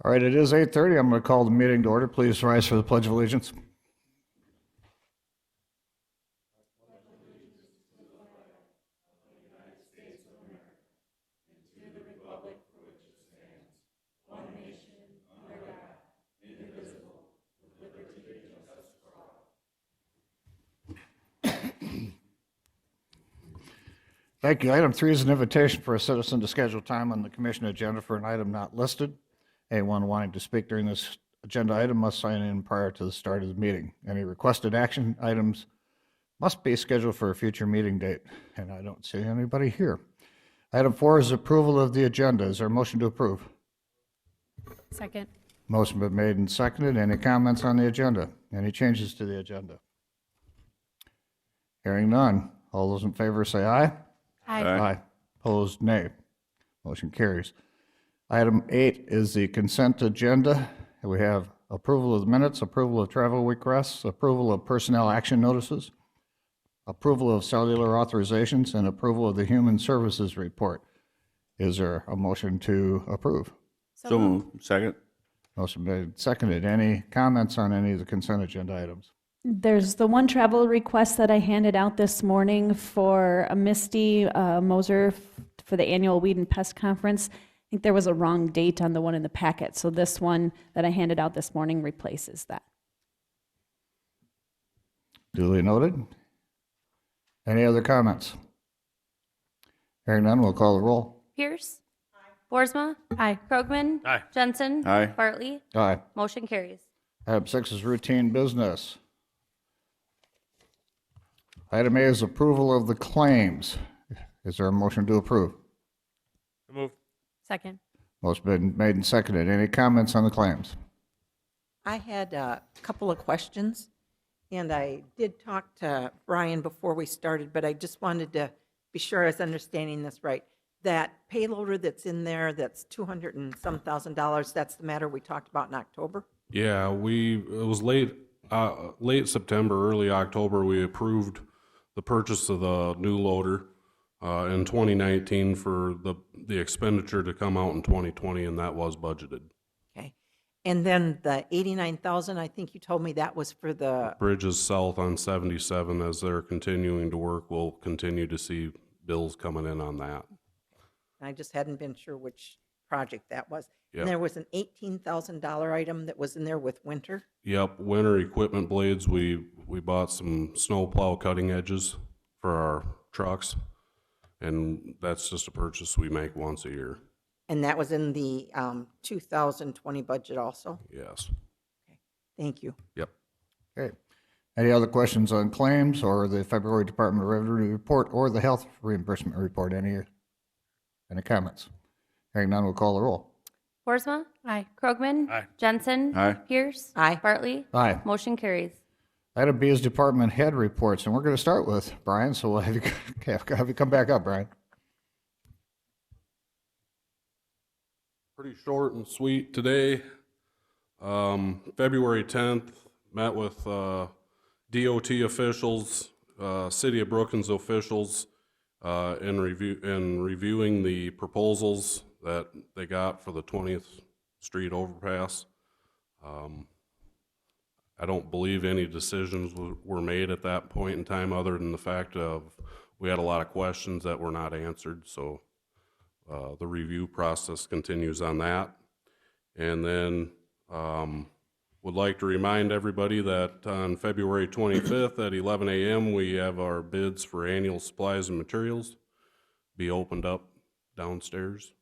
All right, it is 8:30. I'm going to call the meeting to order. Please rise for the Pledge of Allegiance. Thank you. Item 3 is an invitation for a citizen to schedule time on the commission agenda for an item not listed. Anyone wanting to speak during this agenda item must sign in prior to the start of the meeting. Any requested action items must be scheduled for a future meeting date, and I don't see anybody here. Item 4 is approval of the agenda. Is there a motion to approve? Second. Motion been made and seconded. Any comments on the agenda? Any changes to the agenda? Hearing none. All those in favor say aye. Aye. Aye. Opposed, nay. Motion carries. Item 8 is the consent agenda. We have approval of the minutes, approval of travel requests, approval of personnel action notices, approval of cellular authorizations, and approval of the human services report. Is there a motion to approve? So moved. Second. Motion made, seconded. Any comments on any of the consent agenda items? There's the one travel request that I handed out this morning for Misty Moser for the annual Weed and Pest Conference. I think there was a wrong date on the one in the packet, so this one that I handed out this morning replaces that. Duly noted. Any other comments? Hearing none, we'll call the roll. Pierce. Aye. Boersma. Aye. Krogman. Aye. Jensen. Aye. Bartley. Aye. Motion carries. Item 6 is routine business. Item A is approval of the claims. Is there a motion to approve? So moved. Second. Motion been made and seconded. Any comments on the claims? I had a couple of questions, and I did talk to Brian before we started, but I just wanted to be sure I was understanding this right. That payloader that's in there, that's $200 and some thousand, that's the matter we talked about in October? Yeah, it was late September, early October, we approved the purchase of the new loader in 2019 for the expenditure to come out in 2020, and that was budgeted. Okay. And then the 89,000, I think you told me that was for the, Bridges south on 77, as they're continuing to work, we'll continue to see bills coming in on that. I just hadn't been sure which project that was. Yep. And there was an $18,000 item that was in there with winter? Yep, winter equipment blades, we bought some snow plow cutting edges for our trucks, and that's just a purchase we make once a year. And that was in the 2020 budget also? Yes. Thank you. Yep. Okay. Any other questions on claims or the February Department of Revenue report or the health reimbursement report? Any comments? Hearing none, we'll call the roll. Boersma. Aye. Krogman. Aye. Jensen. Aye. Pierce. Aye. Bartley. Aye. Motion carries. Item B is department head reports, and we're going to start with Brian, so we'll have you come back up, Brian. Pretty short and sweet today. February 10th, met with DOT officials, City of Brookings officials, in reviewing the proposals that they got for the 20th Street overpass. I don't believe any decisions were made at that point in time, other than the fact of we had a lot of questions that were not answered, so the review process continues on that. And then would like to remind everybody that on February 25th at 11 a.m. we have our bids for annual supplies and materials be opened up downstairs.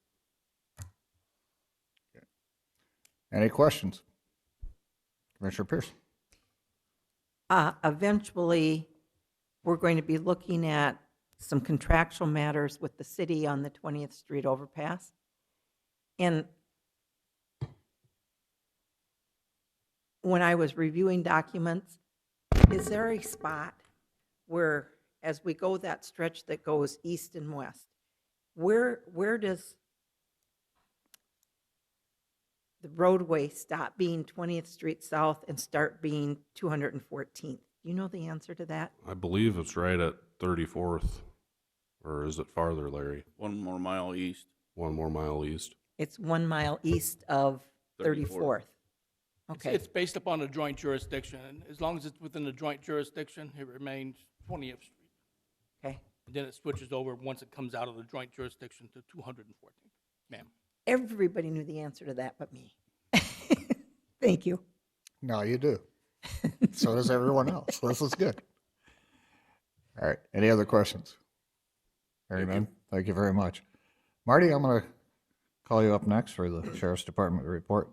Any questions? Commissioner Pierce. Eventually, we're going to be looking at some contractual matters with the city on the 20th Street overpass. And when I was reviewing documents, is there a spot where, as we go that stretch that goes east and west, where does the roadway stop being 20th Street South and start being 214th? Do you know the answer to that? I believe it's right at 34th, or is it farther, Larry? One more mile east. 1 more mile east. It's 1 mile east of 34th. Okay, It's based upon a joint jurisdiction, and as long as it's within the joint jurisdiction, it remains 20th Street. okay. Then it switches over once it comes out of the joint jurisdiction to 214th. Ma'am. Everybody knew the answer to that but me. Thank you. No, you do. So does everyone else. This is good. All right. Any other questions? Hearing none. Thank you very much. Marty, I'm going to call you up next for the Sheriff's Department report.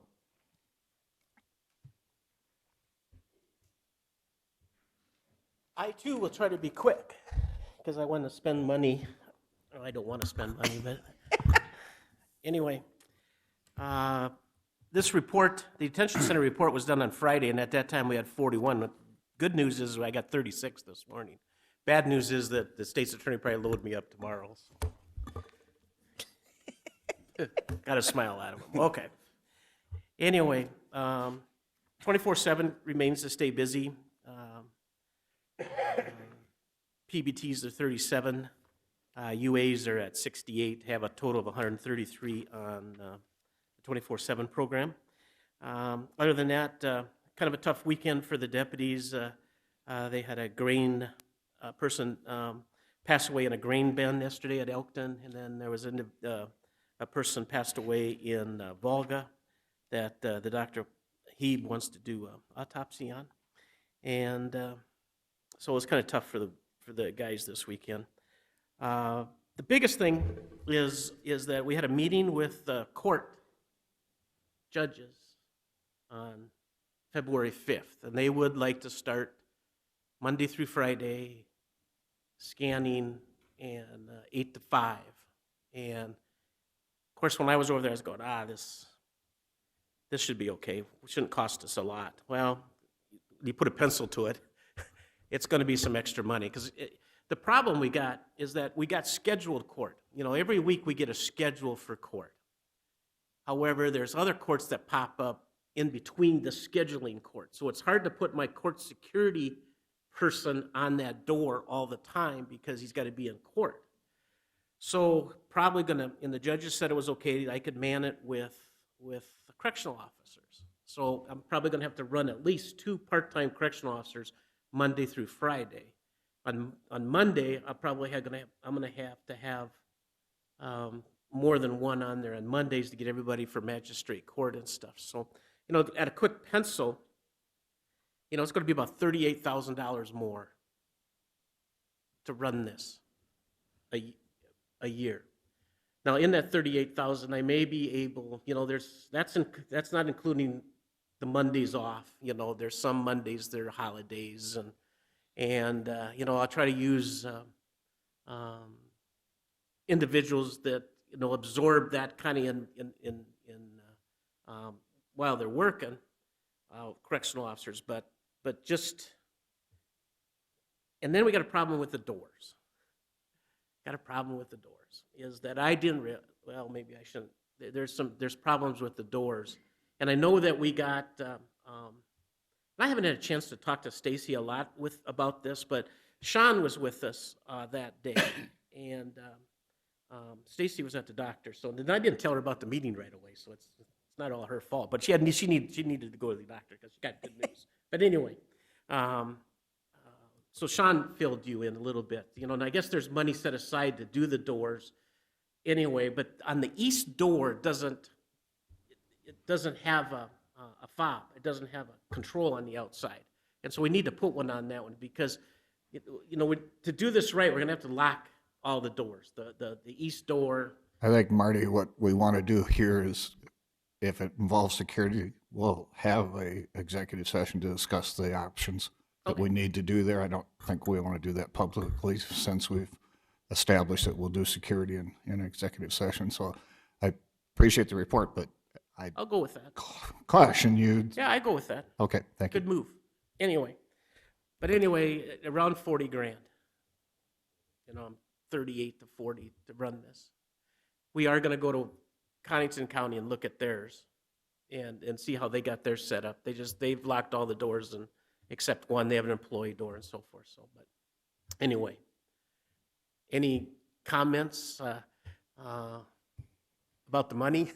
I too will try to be quick because I want to spend money. Or I don't want to spend money, but anyway. This report, the detention center report was done on Friday, and at that time we had 41. The good news is I got 36 this morning. Bad news is that the state's attorney probably load me up tomorrow. So. Got to smile at him. Okay. Anyway, 24/7 remains to stay busy. PBTs are 37. UAs are at 68, have a total of 133 on the 24/7 program. Other than that, kind of a tough weekend for the deputies. They had a grain person pass away in a grain bin yesterday at Elkton, and then there was a person passed away in Volga that the Dr. Heeb wants to do an autopsy on. And so it was kind of tough for the guys this weekend. The biggest thing is that we had a meeting with the court judges on February 5th, and they would like to start Monday through Friday scanning and 8 to 5. And of course, when I was over there, I was going, this should be okay. It shouldn't cost us a lot. Well, you put a pencil to it, it's going to be some extra money because the problem we got is that we got scheduled court. You know, every week we get a schedule for court. However, there's other courts that pop up in between the scheduling court. So it's hard to put my court security person on that door all the time because he's got to be in court. So probably gonna, and the judges said it was okay, I could man it with the correctional officers. So I'm probably gonna have to run at least 2 part-time correctional officers Monday through Friday. On Monday, I'm gonna have to have more than one on there on Mondays to get everybody for magistrate court and stuff. So, you know, at a quick pencil, you know, it's going to be about $38,000 more to run this a year. Now, in that $38,000, I may be able, you know, that's not including the Mondays off. You know, there's some Mondays that are holidays, and you know, I'll try to use individuals that, you know, absorb that kind of in while they're working, correctional officers, but just, and then we got a problem with the doors. Is that I didn't well, maybe I shouldn't. There's problems with the doors, and I know that we got. I haven't had a chance to talk to Stacy a lot about this, but Sean was with us that day, and Stacy was at the doctor. So then I didn't tell her about the meeting right away, so it's not all her fault. But she needed to go to the doctor because she got good news. But anyway, so Sean filled you in a little bit, you know, and I guess there's money set aside to do the doors anyway. But on the east door, it doesn't have a fob. It doesn't have a control on the outside, and so we need to put one on that one because, you know, to do this right, we're gonna have to lock all the doors. The east door. I think, Marty, what we want to do here is, if it involves security, we'll have a executive session to discuss the options that we need to do there. I don't think we want to do that publicly since we've established that we'll do security in executive session. So I appreciate the report, but I'll go with that. caution you. Yeah, I go with that. Okay, thank you. Good move. Anyway, around $40,000. You know, I'm 38 to 40 to run this. We are going to go to Connington County and look at theirs and see how they got theirs set up. They've locked all the doors and except one. They have an employee door and so forth. So, but anyway, any comments about the money?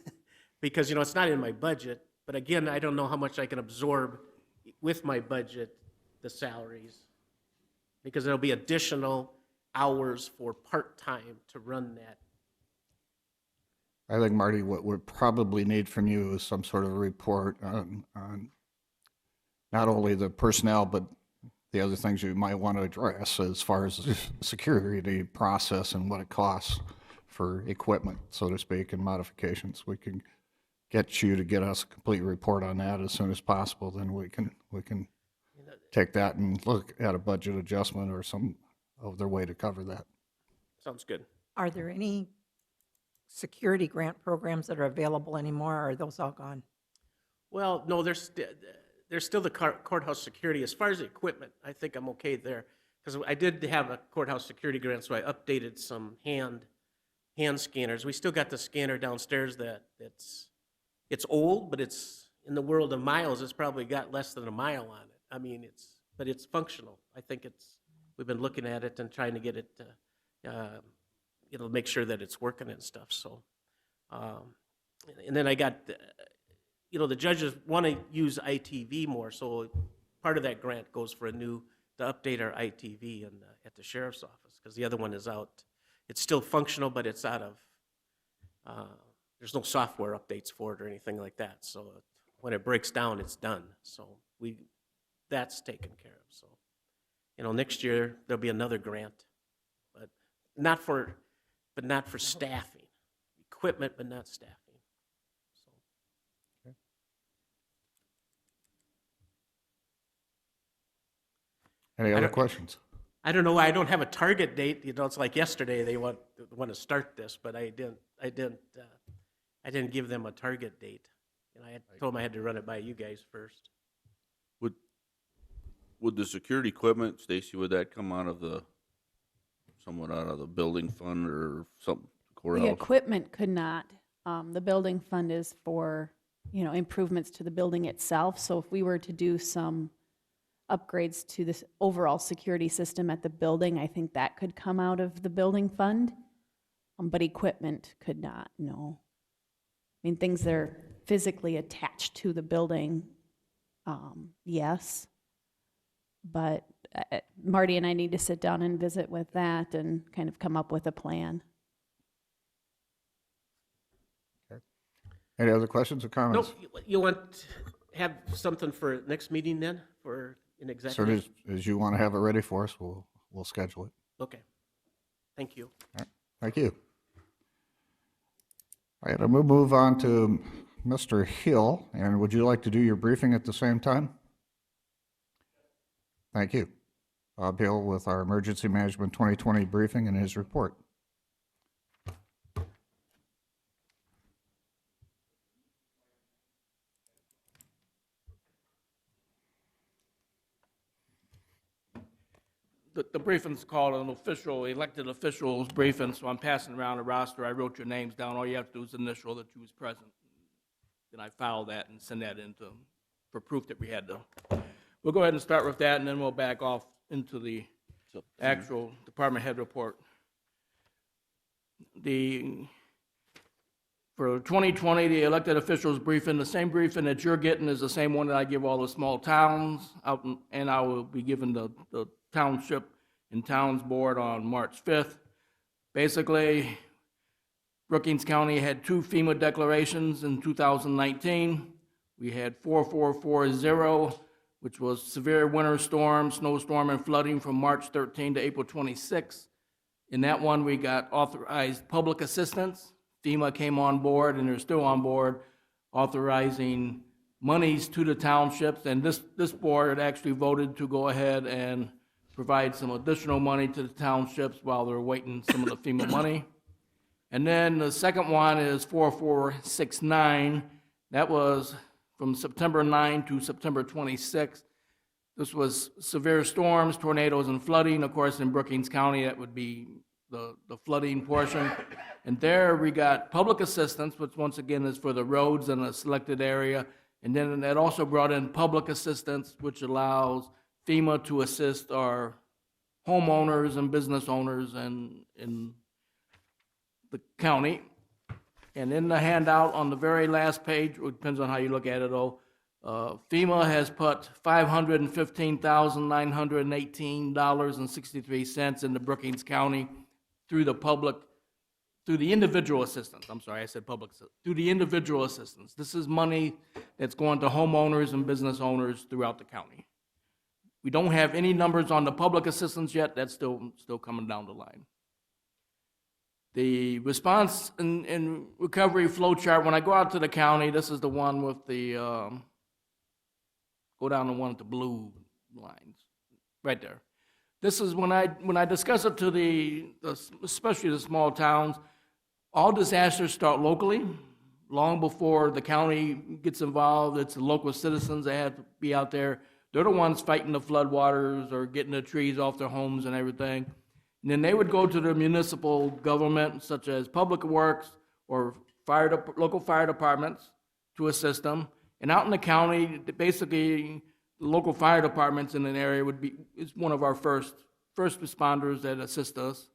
Because, you know, it's not in my budget, But again, I don't know how much I can absorb with my budget, the salaries, because there'll be additional hours for part-time to run that. I think, Marty, what we probably need from you is some sort of a report on not only the personnel, but the other things you might want to address as far as the security process and what it costs for equipment, so to speak, and modifications. We can get you to get us a complete report on that as soon as possible, then we can take that and look at a budget adjustment or some other way to cover that. Sounds good. Are there any security grant programs that are available anymore, or are those all gone? Well, no, there's still the courthouse security. As far as the equipment, I think I'm okay there. Because I did have a courthouse security grant, so I updated some hand scanners. We still got the scanner downstairs it's old, but it's in the world of miles, it's probably got less than a mile on it. I mean, but it's functional. I think we've been looking at it and trying to get it, make sure that it's working and stuff, so. And then I got, the judges want to use ITV more, so part of that grant goes for to update our ITV at the sheriff's office, because the other one is out. It's still functional, but it's out of, there's no software updates for it or anything like that, so when it breaks down, it's done. So that's taken care of, so. Next year, there'll be another grant, but not for staffing. Equipment, but not staffing. So. Any other questions? I don't know. I don't have a target date. It's like yesterday they want to start this, but I didn't give them a target date. And I told them I had to run it by you guys first. Would the security equipment, Stacy, would that come somewhat out of the building fund or something? The Courthouse? equipment could not. The building fund is for, improvements to the building itself. So if we were to do some upgrades to this overall security system at the building, I think that could come out of the building fund. But equipment could not, no. I mean, things that are physically attached to the building, yes. But Marty and I need to sit down and visit with that and kind of come up with a plan. Okay. Any other questions or No, comments? you want have something for next meeting then, for an As executive? soon as you want to have it ready for us, we'll schedule it. Okay. Thank you. All right. Thank you. All right, I'm going to move on to Mr. Hill, and would you like to do your briefing at the same time? Thank you. Bob Hill with our Emergency Management 2020 briefing and his report. The briefing's called an elected officials briefing, so I'm passing around the roster. I wrote your names down. All you have to do is initial that you was present. Then I file that and send that for proof that we had to. We'll go ahead and start with that, and then we'll back off into the actual department head report. For 2020, the elected officials briefing, the same briefing that you're getting is the same one that I give all the small towns out, and I will be giving the Township and Towns Board on March 5th. Basically, Brookings County had 2 FEMA declarations in 2019. We had 4440, which was severe winter storm, snowstorm, and flooding from March 13 to April 26. In that one, we got authorized public assistance. FEMA came on board, and they're still on board, authorizing monies to the townships. And this board actually voted to go ahead and provide some additional money to the townships while they're waiting some of the FEMA money. And then the second one is 4469. That was from September 9 to September 26. This was severe storms, tornadoes, and flooding. Of course, in Brookings County, that would be the flooding portion. And there we got public assistance, which once again is for the roads in a selected area. And then that also brought in public assistance, which allows FEMA to assist our homeowners and business owners in the county. And in the handout on the very last page, it depends on how you look at it though, FEMA has put $515,918.63 into Brookings County through the individual assistance. I'm sorry, I said public, through the individual assistance. This is money that's going to homeowners and business owners throughout the county. We don't have any numbers on the public assistance yet. That's still coming down the line. The response and recovery flow chart, when I go out to the county, this is the one with the, go down the one with the blue lines, right there. This is when I discuss it to especially the small towns, all disasters start locally, long before the county gets involved. It's the local citizens that have to be out there. They're the ones fighting the floodwaters or getting the trees off their homes and everything. And then they would go to the municipal government, such as Public Works or local fire departments, to assist them. And out in the county, basically, the local fire departments in an area is one of our first responders that assist us.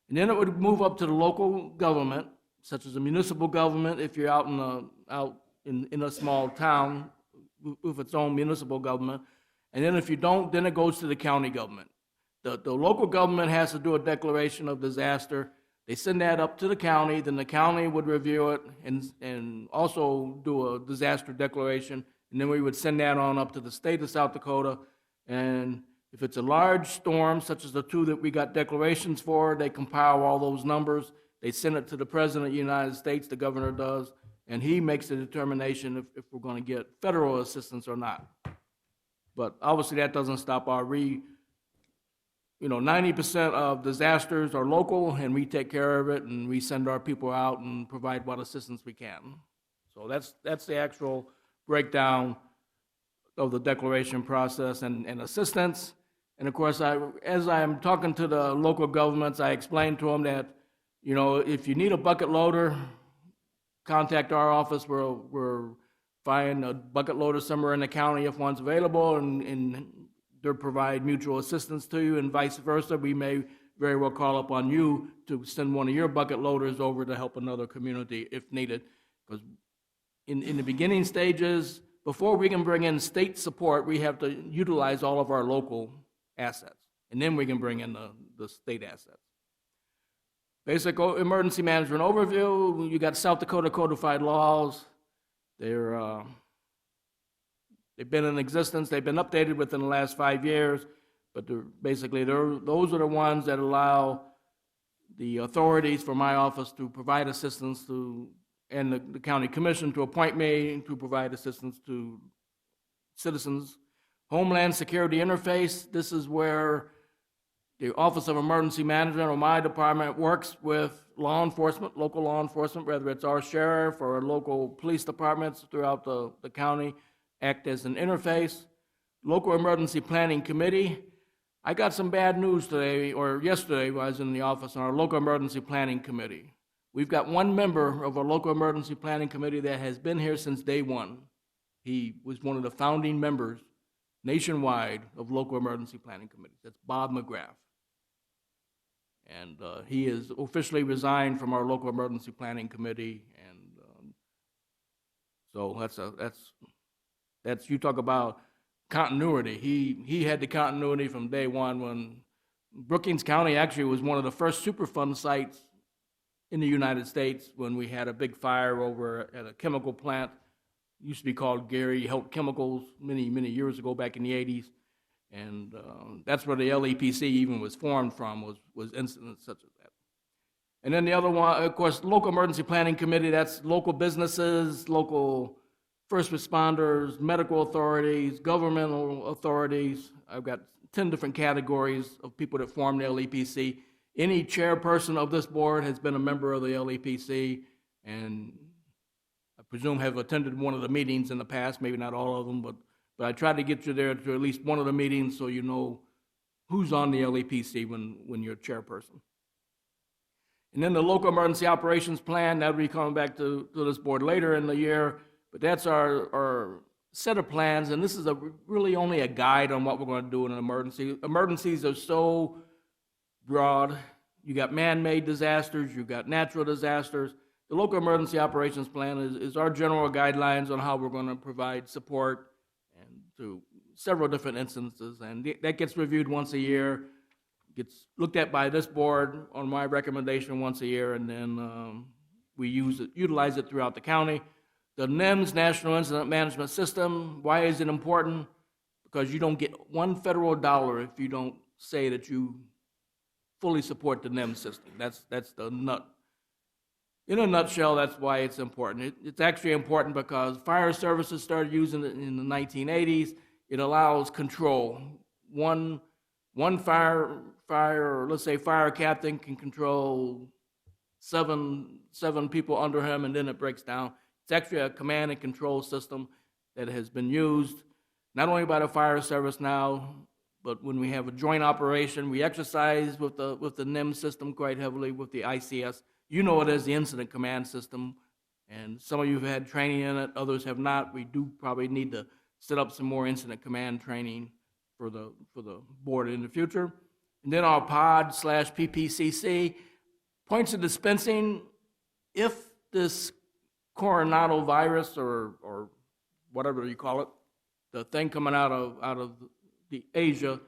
And then it would move up to the local government, such as a municipal government, if you're out in a small town with its own municipal government. And then if you don't, then it goes to the county government. The local government has to do a declaration of disaster. They send that up to the county, then the county would review it and also do a disaster declaration. And then we would send that on up to the state of South Dakota. And if it's a large storm, such as the two that we got declarations for, they compile all those numbers. They send it to the President of the United States, the governor does, and he makes the determination if we're going to get federal assistance or not. But obviously that doesn't stop our 90% of disasters are local, and we take care of it, and we send our people out and provide what assistance we can. So that's the actual breakdown of the declaration process and assistance. And of course, as I'm talking to the local governments, I explain to them that, if you need a bucket loader, contact our office. We're find a bucket loader somewhere in the county if one's available, and they'll provide mutual assistance to you, and vice versa. We may very well call upon you to send one of your bucket loaders over to help another community if needed. Because in the beginning stages, before we can bring in state support, we have to utilize all of our local assets, and then we can bring in the state assets. Basic emergency management overview. You got South Dakota codified laws. They've been in existence. They've been updated within the last 5 years, but those are the ones that allow the authorities for my office to provide assistance to, and the county commission to appoint me to provide assistance to citizens. Homeland Security Interface. This is where the Office of Emergency Management, or my department, works with law enforcement, local law enforcement, whether it's our sheriff or local police departments throughout the county, act as an interface. Local Emergency Planning Committee. I got some bad news today, or yesterday when I was in the office, on our Local Emergency Planning Committee. We've got one member of our Local Emergency Planning Committee that has been here since day one. He was one of the founding members nationwide of Local Emergency Planning Committees. That's Bob McGrath. And he is officially resigned from our Local Emergency Planning Committee, and so that's you talk about continuity. He had the continuity from day one. When Brookings County actually was one of the first Superfund sites in the United States, when we had a big fire over at a chemical plant, it used to be called Gary Health Chemicals, many years ago, back in the 80s. And that's where the LEPC even was formed from, was incidents such as that. And then the other one, of course, Local Emergency Planning Committee, that's local businesses, local first responders, medical authorities, governmental authorities. I've got 10 different categories of people that form the LEPC. Any chairperson of this board has been a member of the LEPC, and I presume have attended one of the meetings in the past, maybe not all of them, but I tried to get you there to at least one of the meetings so you know who's on the LEPC when you're chairperson. And then the Local Emergency Operations Plan, that'll be coming back to this board later in the year, but that's our set of plans, and this is really only a guide on what we're going to do in an emergency. Emergencies are so broad. You got man-made disasters, you got natural disasters. the local emergency operations plan is our general guidelines on how we're going to provide support and to several different instances. And that gets reviewed once a year, gets looked at by this board on my recommendation once a year, and then we utilize it throughout the county. The NIMS, National Incident Management System, why is it important? Because you don't get one federal dollar if you don't say that you fully support the NIMS system. That's the nut. In a nutshell, that's why it's important. It's actually important because fire services started using it in the 1980s. It allows control. One fire, or let's say fire captain can control seven people under him, and then it breaks down. It's actually a command and control system that has been used not only by the fire service now, but when we have a joint operation, we exercise with the NIMS system quite heavily with the ICS. You know it as the incident command system, and some of you have had training in it, others have not. We do probably need to set up some more incident command training for the board in the future. And then our pod/PPCC, points of dispensing. If this coronado virus or whatever you call it, the thing coming out of the Asia,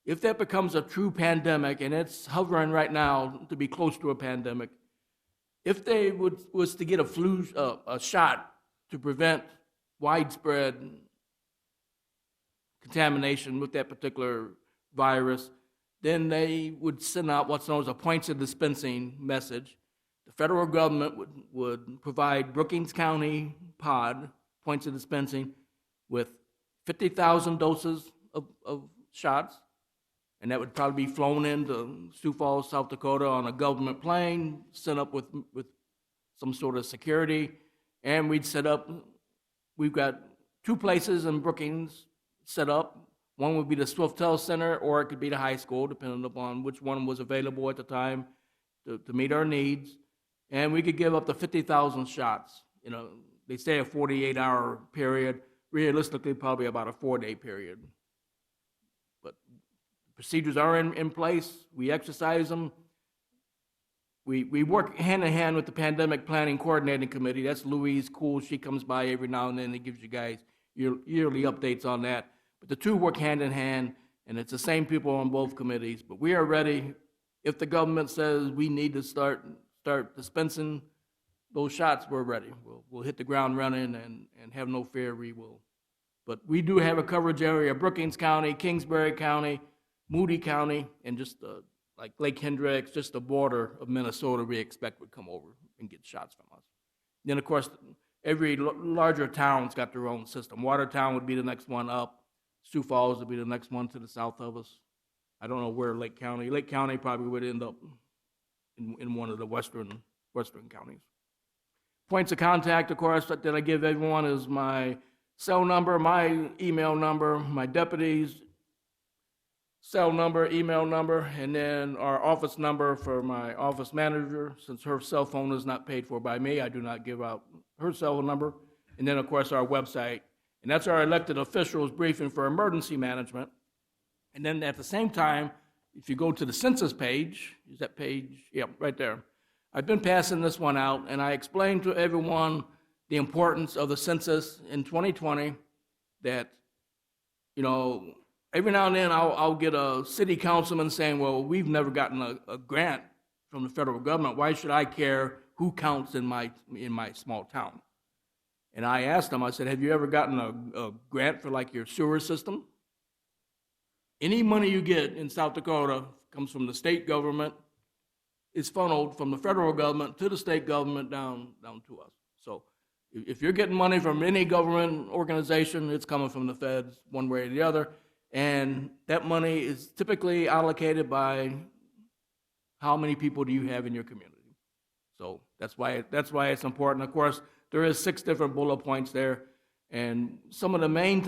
if that becomes a true pandemic, and it's hovering right now to be close to a pandemic, if they was to get a shot to prevent widespread contamination with that particular virus, then they would send out what's known as a points of dispensing message. The federal government would provide Brookings County pod, points of dispensing, with 50,000 doses of shots, and that would probably be flown into Sioux Falls, South Dakota on a government plane, sent up with some sort of security, and we've got 2 places in Brookings set up. One would be the Swiftel Center, or it could be the high school, depending upon which one was available at the time to meet our needs. And we could give up to 50,000 shots. You know, they say a 48-hour period. Realistically, probably about a 4-day period. But procedures are in place. We exercise them. We work hand in hand with the Pandemic Planning Coordinating Committee. That's Louise Cool. She comes by every now and then and gives you guys yearly updates on that. But the two work hand in hand, and it's the same people on both committees. But we are ready. If the government says we need to start dispensing those shots, we're ready. We'll hit the ground running and have no fear, we will. But we do have a coverage area: Brookings County, Kingsbury County, Moody County, and just like Lake Hendricks, just the border of Minnesota we expect would come over and get shots from us. Then, of course, every larger town's got their own system. Watertown would be the next one up. Sioux Falls would be the next one to the south of us. I don't know where Lake County probably would end up in one of the western counties. Points of contact, of course, that I give everyone is my cell number, my email number, my deputy's cell number, email number, and then our office number for my office manager. Since her cell phone is not paid for by me, I do not give out her cell number. And then, of course, our website. And that's our elected officials briefing for emergency management. And then at the same time, if you go to the census page, is that page? Yep, right there. I've been passing this one out, and I explained to everyone the importance of the census in 2020, that, you know, every now and then I'll get a city councilman saying, well, we've never gotten a grant from the federal government. Why should I care who counts in my small town? And I asked them, I said, have you ever gotten a grant for like your sewer system? Any money you get in South Dakota comes from the state government, is funneled from the federal government to the state government down to us. So if you're getting money from any government organization, it's coming from the feds one way or the other. And that money is typically allocated by how many people do you have in your community. So that's why it's important. Of course, there is 6 different bullet points there. And some of the main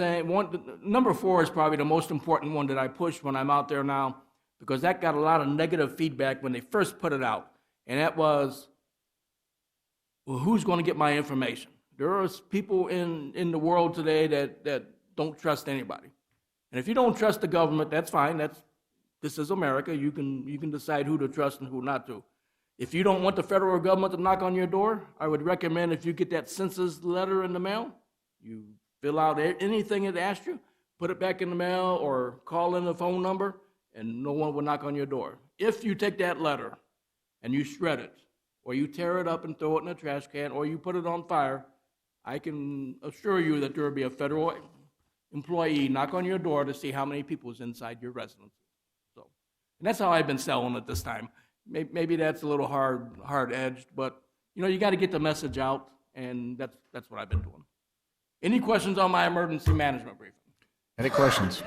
number 4 is probably the most important one that I push when I'm out there now, because that got a lot of negative feedback when they first put it out. And that was, well, who's going to get my information? There are people in the world today that don't trust anybody. And if you don't trust the government, that's fine. This is America. You can decide who to trust and who not to. If you don't want the federal government to knock on your door, I would recommend if you get that census letter in the mail, you fill out anything it asks you, put it back in the mail or call in the phone number, and no one will knock on your door. If you take that letter and you shred it, or you tear it up and throw it in a trash can, or you put it on fire, I can assure you that there will be a federal employee knock on your door to see how many people is inside your residence. So, and that's how I've been selling it this time. Maybe that's a little hard-edged, but you got to get the message out, and that's what I've been doing. Any questions on my emergency management briefing? Any questions?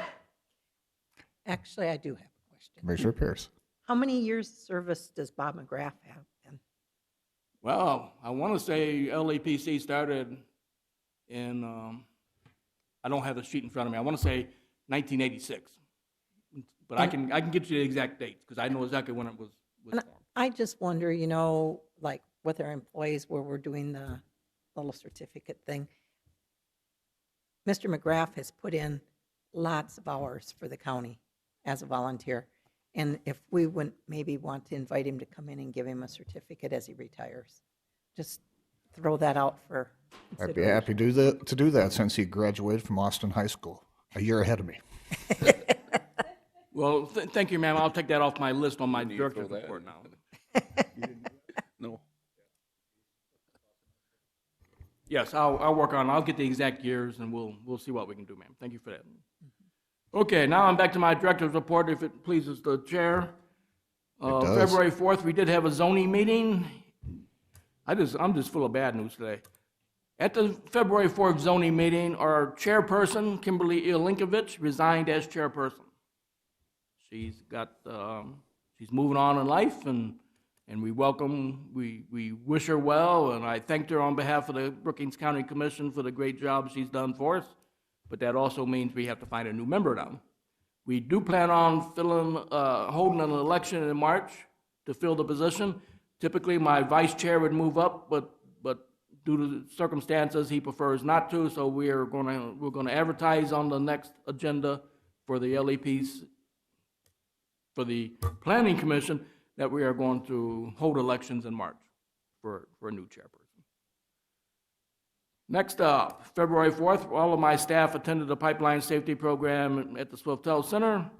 Actually, I do have a question. Commissioner Pierce. How many years service does Bob McGrath have then? Well, I want to say LAPC started in, I don't have the sheet in front of me. I want to say 1986. But I can get you the exact dates because I know exactly when it was And formed. I just wonder, like with our employees where we're doing the little certificate thing, Mr. McGrath has put in lots of hours for the county as a volunteer. And if we would maybe want to invite him to come in and give him a certificate as he retires, just throw that out for I'd be happy to do that since he graduated from Austin High School a year ahead of me. Well, thank you, ma'am. I'll take that off my list on my Need to throw director's that report in. now. No. Yes, I'll work on it. I'll get the exact years, and we'll see what we can do, ma'am. Thank you for that. Okay, now I'm back to my director's report, if it pleases the chair. does. February 4th, we did have a zoning meeting. I'm just full of bad news today. At the February 4th zoning meeting, our chairperson, Kimberly Ilinkovich, resigned as chairperson. She's moving on in life, and we wish her well, and I thanked her on behalf of the Brookings County Commission for the great job she's done for us, but that also means we have to find a new member now. We do plan on holding an election in March to fill the position. Typically, my vice chair would move up, but due to circumstances, he prefers not to, so we're gonna advertise on the next agenda for the LEPs, for the Planning Commission, that we are going to hold elections in March for a new chairperson. Next up, February 4th, all of my staff attended the pipeline safety program at the Swiftel Center.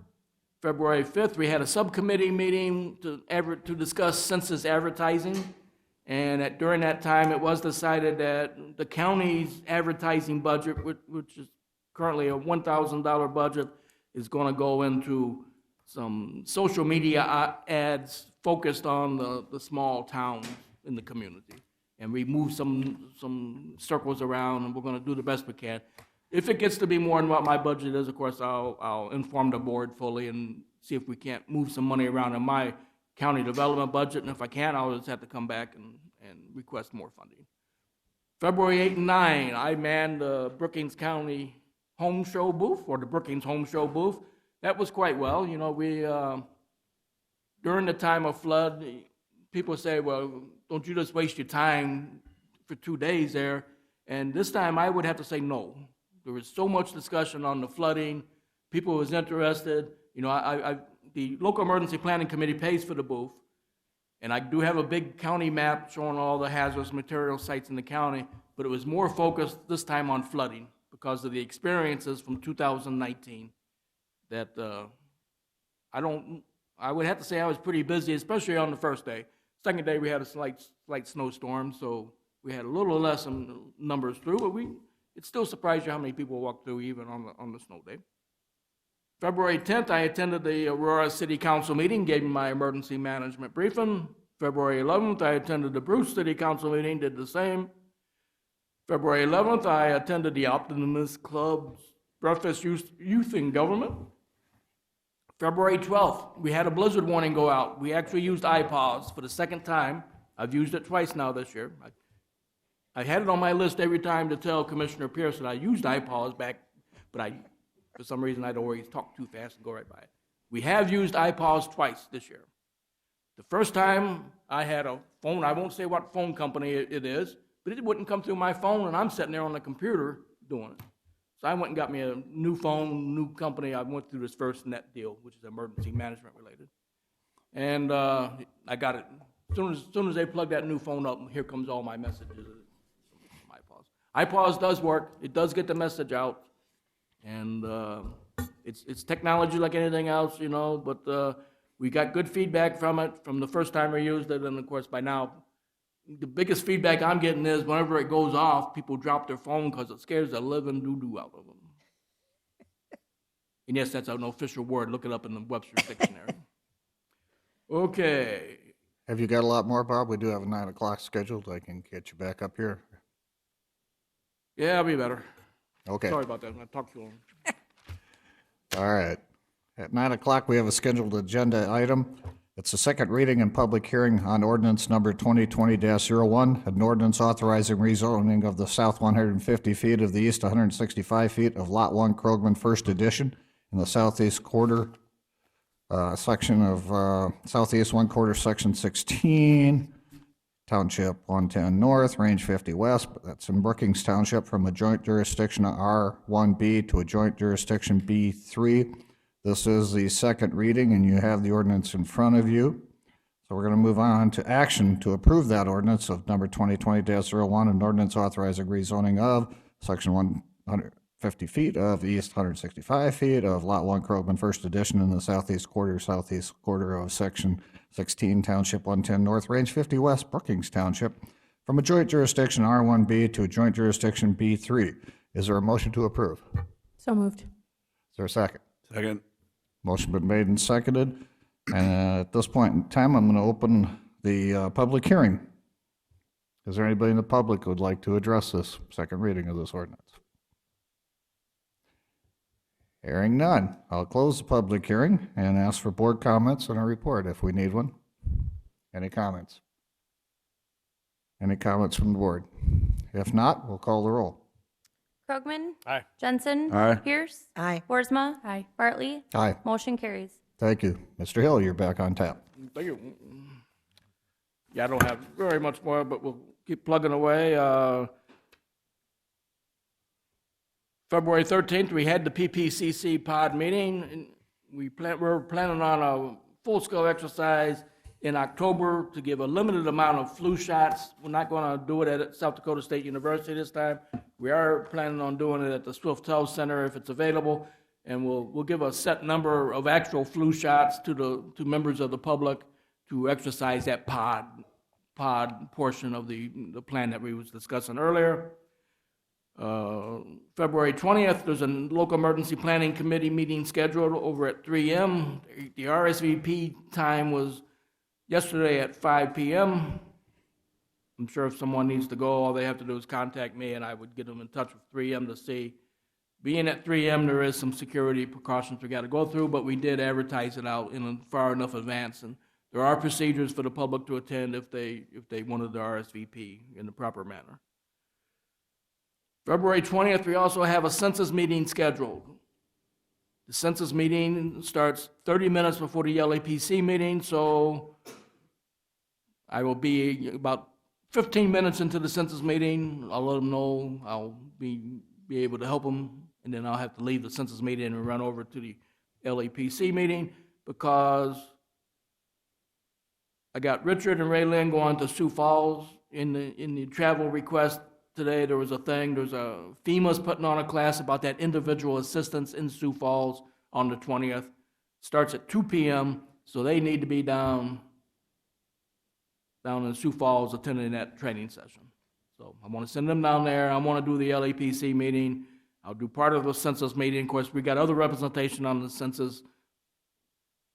February 5th, we had a subcommittee meeting to discuss census advertising. And during that time, it was decided that the county's advertising budget, which is currently a $1,000 budget, is going to go into some social media ads focused on the small towns in the community. And we moved some circles around, and we're going to do the best we can. If it gets to be more than what my budget is, of course, I'll inform the board fully and see if we can't move some money around in my county development budget. And if I can't, I'll just have to come back and request more funding. February 8 and 9, I manned the Brookings County Home Show booth, or the Brookings Home Show booth. That was quite well. We during the time of flood, people say, well, don't you just waste your time for 2 days there? And this time I would have to say no. There was so much discussion on the flooding. People was interested. The local emergency planning committee pays for the booth. And I do have a big county map showing all the hazardous material sites in the county, but it was more focused this time on flooding because of the experiences from 2019 that I would have to say I was pretty busy, especially on the first day. Second day, we had a slight snowstorm, so we had a little less numbers through, but it still surprised you how many people walked through even on the snow day. February 10th, I attended the Aurora City Council meeting, gave my emergency management briefing. February 11th, I attended the Bruce City Council meeting, did the same. February 11th, I attended the Optimist Club's Breakfast Youth in Government. February 12th, we had a blizzard warning go out. We actually used iPaws for the second time. I've used it twice now this year. I had it on my list every time to tell Commissioner Pierce that I used iPaws back, but for some reason, I don't always talk too fast and go right by it. We have used iPaws twice this year. The first time I had a phone, I won't say what phone company it is, but it wouldn't come through my phone, and I'm sitting there on the computer doing it. So I went and got me a new phone, new company. I went through this First Net deal, which is emergency management related. And I got it Soon as they plug that new phone up, here comes all my messages. iPause does work. It does get the message out. And it's technology like anything else, you know, but we got good feedback from it from the first time we used it. And of course, by now, the biggest feedback I'm getting is whenever it goes off, people drop their phone because it scares the living doo-doo out of them. And yes, that's an official word. Look it up in the Webster's Dictionary. Okay. Have you got a lot more, Bob? We do have a 9 o'clock scheduled. I can get you back up here. Yeah, I'll be better. Okay. Sorry about that. I talked too long. All right. At 9 o'clock, we have a scheduled agenda item. It's a second reading and public hearing on ordinance number 2020-01, an ordinance authorizing rezoning of the south 150 feet of the east 165 feet of Lot 1 Krogman First Edition in the southeast quarter, section of southeast 1/4, section 16, Township 110 North, Range 50 West. That's in Brookings Township, from a joint jurisdiction R1B to a joint jurisdiction B3. This is the second reading, and you have the ordinance in front of you. So we're going to move on to action to approve that ordinance of number 2020-01, an ordinance authorizing rezoning of section 150 feet of east 165 feet of Lot 1 Krogman First Edition in the southeast quarter of section 16, Township 110 North, Range 50 West, Brookings Township, from a joint jurisdiction R1B to a joint jurisdiction B3. Is there a motion to approve? So moved. Is there a second? Second. Motion been made and seconded. And at this point in time, I'm going to open the public hearing. Is there anybody in the public who would like to address this second reading of this ordinance? Hearing none, I'll close the public hearing and ask for board comments and a report if we need one. Any comments? Any comments from the board? If not, we'll call the roll. Krogman? Aye. Jensen? Aye. Pierce? Aye. Boersma? Aye. Bartley? Aye. Motion carries. Thank you. Mr. Hill, you're back on tap. Thank you. Yeah, I don't have very much more, but we'll keep plugging away. February 13th, we had the PPCC pod meeting, and we're planning on a full-scale exercise in October to give a limited amount of flu shots. We're not going to do it at South Dakota State University this time. We are planning on doing it at the Swift Health Center if it's available, and we'll give a set number of actual flu shots to members of the public to exercise that pod portion of the plan that we was discussing earlier. February 20th, there's a local emergency planning committee meeting scheduled over at 3 p.m. The RSVP time was yesterday at 5 p.m. I'm sure if someone needs to go, all they have to do is contact me, and I would get them in touch with 3 p.m. to see. Being at 3 p.m., there is some security precautions we got to go through, but we did advertise it out in far enough advance, and there are procedures for the public to attend if they wanted the RSVP in the proper manner. February 20th, we also have a census meeting scheduled. The census meeting starts 30 minutes before the LAPC meeting, so I will be about 15 minutes into the census meeting. I'll let them know. I'll be able to help them, and then I'll have to leave the census meeting and run over to the LAPC meeting because I got Richard and Ray Lynn going to Sioux Falls in the travel request. Today there was a thing, FEMA's putting on a class about that individual assistance in Sioux Falls on the 20th. Starts at 2 p.m., so they need to be down in Sioux Falls attending that training session. So I want to send them down there. I want to do the LAPC meeting. I'll do part of the census meeting. Of course, we got other representation on the census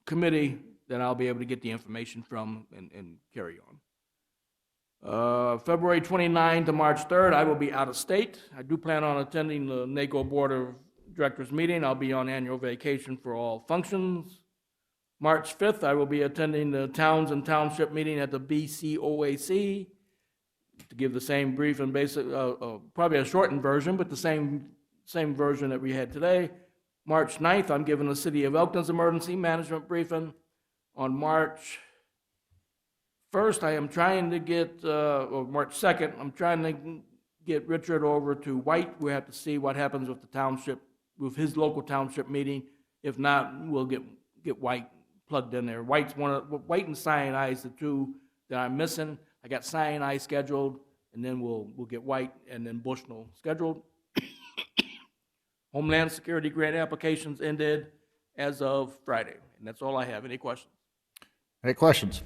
committee that I'll be able to get the information from and carry on. February 29th to March 3rd, I will be out of state. I do plan on attending the NACO Board of Directors meeting. I'll be on annual vacation for all functions. March 5th, I will be attending the Towns and Township meeting at the BCOAC to give the same brief and basic, probably a shortened version, but the same version that we had today. March 9th, I'm giving the City of Elkton's emergency management briefing. On March 1st, I am trying to get, or March 2nd, I'm trying to get Richard over to White. We have to see what happens with the township, with his local township meeting. If not, we'll get White plugged in there. White and Sinai is the two that I'm missing. I got cyanide scheduled, and then we'll get white and then Bushnell scheduled. Homeland Security grant applications ended as of Friday, and that's all I have. Any questions? Any questions?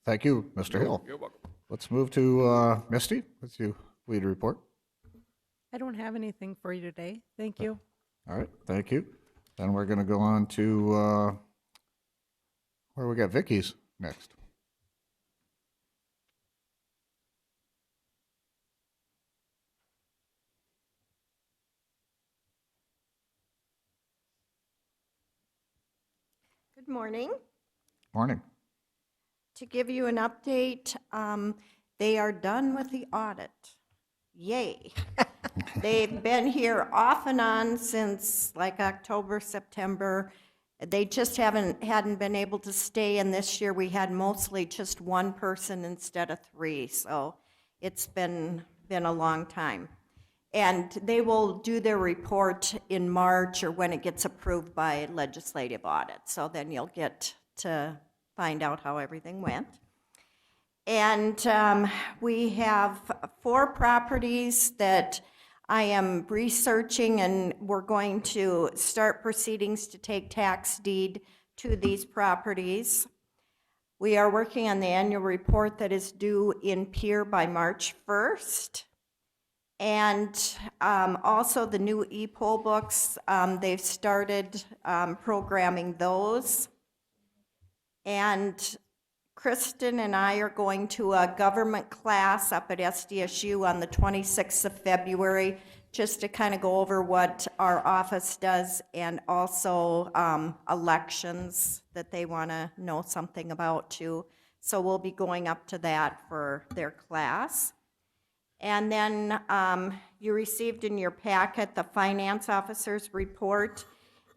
Thank you, Mr. Hill. You're welcome. Let's move to Misty. Let's you lead a report. I don't have anything for you today. Thank you. All right, thank you. Then we're going to go on to where we got Vicki's next. Good morning. Morning. To give you an update, they are done with the audit. Yay. They've been here off and on since like October, September. They just hadn't been able to stay, and this year we had mostly just one person instead of three, so it's been a long time. And they will do their report in March or when it gets approved by legislative audit, so then you'll get to find out how everything went. And we have 4 properties that I am researching, and we're going to start proceedings to take tax deed to these properties. We are working on the annual report that is due in Pier by March 1st. And also the new e-poll books, they've started programming those. And Kristen and I are going to a government class up at SDSU on the 26th of February, just to kind of go over what our office does, and also elections that they want to know something about too. So we'll be going up to that for their class. And then you received in your packet the finance officer's report.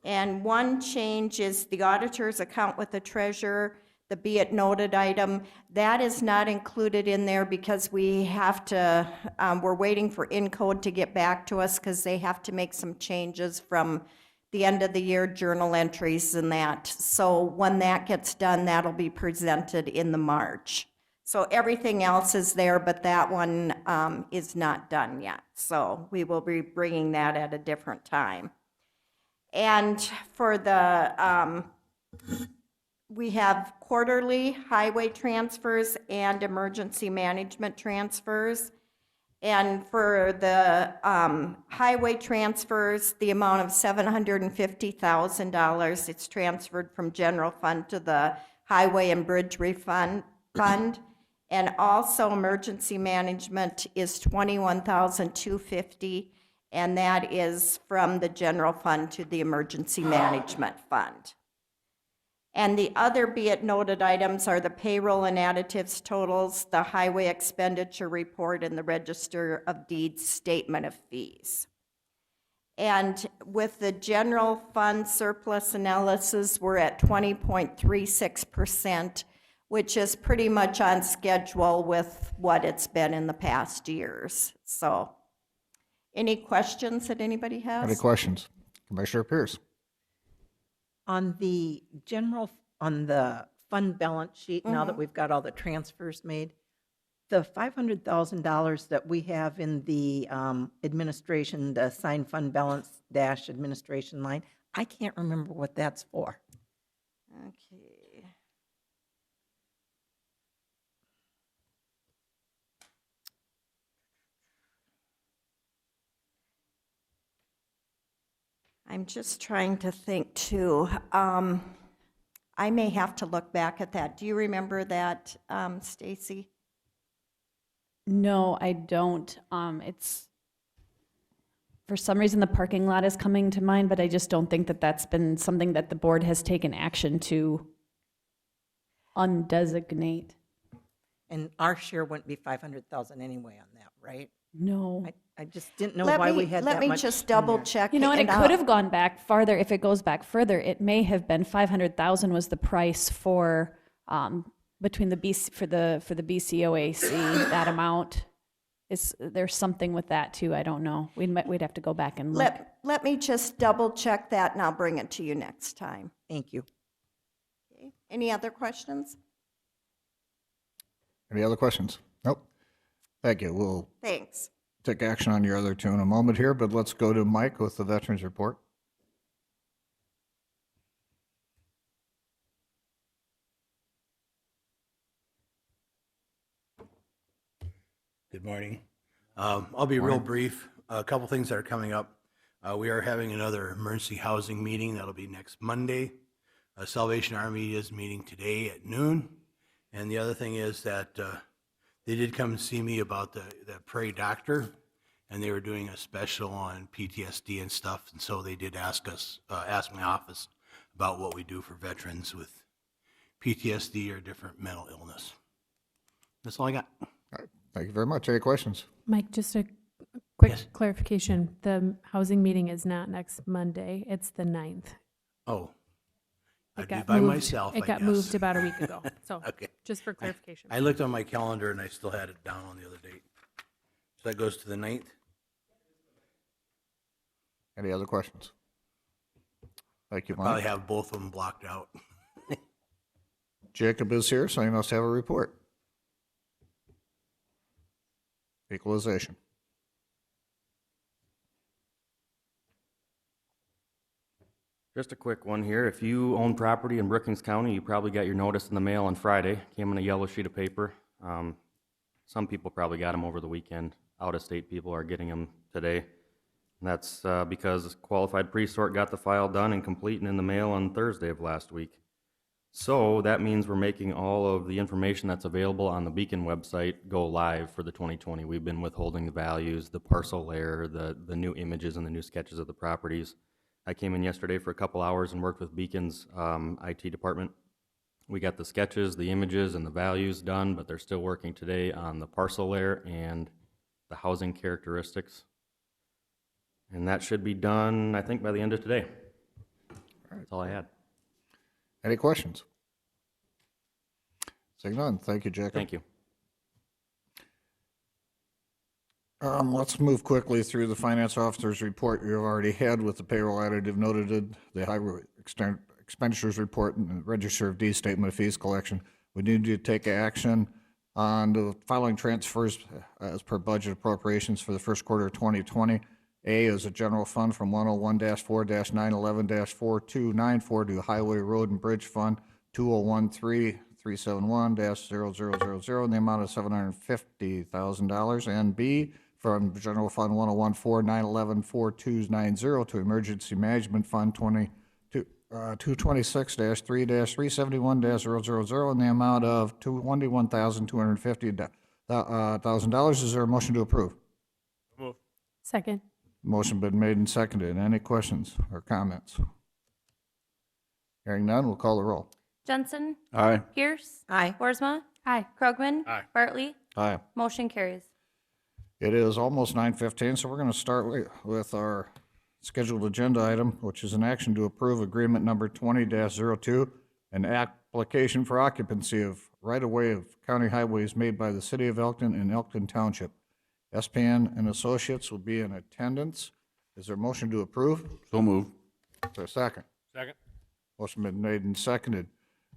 And one change is the auditor's account with the treasurer, the be it noted item. That is not included in there because we have to, we're waiting for Encode to get back to us because they have to make some changes from the end of the year journal entries and that. So when that gets done, that'll be presented in the March. So everything else is there, but that one is not done yet. So we will be bringing that at a different time. And for the, we have quarterly highway transfers and emergency management transfers. And for the highway transfers, the amount of $750,000, it's transferred from general fund to the highway and bridge refund fund. And also emergency management is $21,250, and that is from the general fund to the emergency management fund. And the other be it noted items are the payroll and additives totals, the highway expenditure report, and the register of deeds statement of fees. And with the general fund surplus analysis, we're at 20.36%, which is pretty much on schedule with what it's been in the past years. So, any questions that anybody has? Any questions? Commissioner Pierce. On the on the fund balance sheet, now that we've got all the transfers made, the $500,000 that we have in the administration, the assigned fund balance dash administration line, I can't remember what that's for. Okay. I'm just trying to think too. I may have to look back at that. Do you remember that, Stacy? No, I don't. It's, for some reason, the parking lot is coming to mind, but I just don't think that that's been something that the board has taken action to undesignate. And our share wouldn't be 500,000 anyway on that, right? No. I just didn't know why we had that much. Let me just double check. You know, and it could have gone back farther. If it goes back further, it may have been 500,000 was the price for between the for the BCOAC. That amount is there's something with that too. I don't know. We'd have to go back and look. Let me just double check that, and I'll bring it to you next time. Thank you. Okay. Any other questions? Any other questions? Nope. Thank you. We'll Thanks. take action on your other two in a moment here, but let's go to Mike with the Veterans Report. Good morning. I'll be real brief. A couple things that are coming up. We are having another emergency housing meeting. That'll be next Monday. Salvation Army is meeting today at noon. And the other thing is that they did come and see me about the Prairie Doctor, and they were doing a special on PTSD and stuff. And so they did ask my office about what we do for veterans with PTSD or different mental illness. That's all I got. All right. Thank you very much. Any questions? Mike, just a quick Yes. clarification. The housing meeting is not next Monday, it's the 9th. Oh, It I'd be got by moved- myself, It I got guess. moved about a week ago, so Okay. just for clarification. I looked on my calendar and I still had it down on the other date. So that goes to the 9th? Any other questions? Thank you, Probably Mike. have both of them blocked out. Jacob is here, so he must have a report. Equalization. Just a quick one here. If you own property in Brookings County, you probably got your notice in the mail on Friday. Came on a yellow sheet of paper. Some people probably got them over the weekend. Out-of-state people are getting them today. And that's because qualified pre-sort got the file done and complete and in the mail on Thursday of last week. So that means we're making all of the information that's available on the Beacon website go live for the 2020. We've been withholding the values, the parcel layer, the new images and the new sketches of the properties. I came in yesterday for a couple hours and worked with Beacon's IT department. We got the sketches, the images, and the values done, but they're still working today on the parcel layer and the housing characteristics. And that should be done, I think, by the end of today. That's all I had. Any questions? Seeing none. Thank you, Jacob. Thank you. Let's move quickly through the finance officer's report you've already had with the payroll additive noted, the highway expenditures report, and the register of deeds statement of fees collection. We need to take action on the following transfers as per budget appropriations for the first quarter of 2020. A is a general fund from 101-4-911-4294 to Highway Road and Bridge Fund 2013-371-0000 in the amount of $750,000. And B, from General Fund 101-4-911-4290 to Emergency Management Fund 226-3-371-000 in the amount of $21,250,000. Is there a motion to approve? Second. Motion been made and seconded. Any questions or comments? Hearing none, we'll call the roll. Jensen? Aye. Pierce? Aye. Boersma? Aye. Krogman? Aye. Bartley? Aye. Motion carries. It is almost 9:15, so we're going to start with our scheduled agenda item, which is an action to approve agreement number 20-02, an application for occupancy of right-of-way of county highways made by the city of Elkton and Elkton Township. SPN and Associates will be in attendance. Is there a motion to approve? So moved. Is there a second? Second. Motion been made and seconded.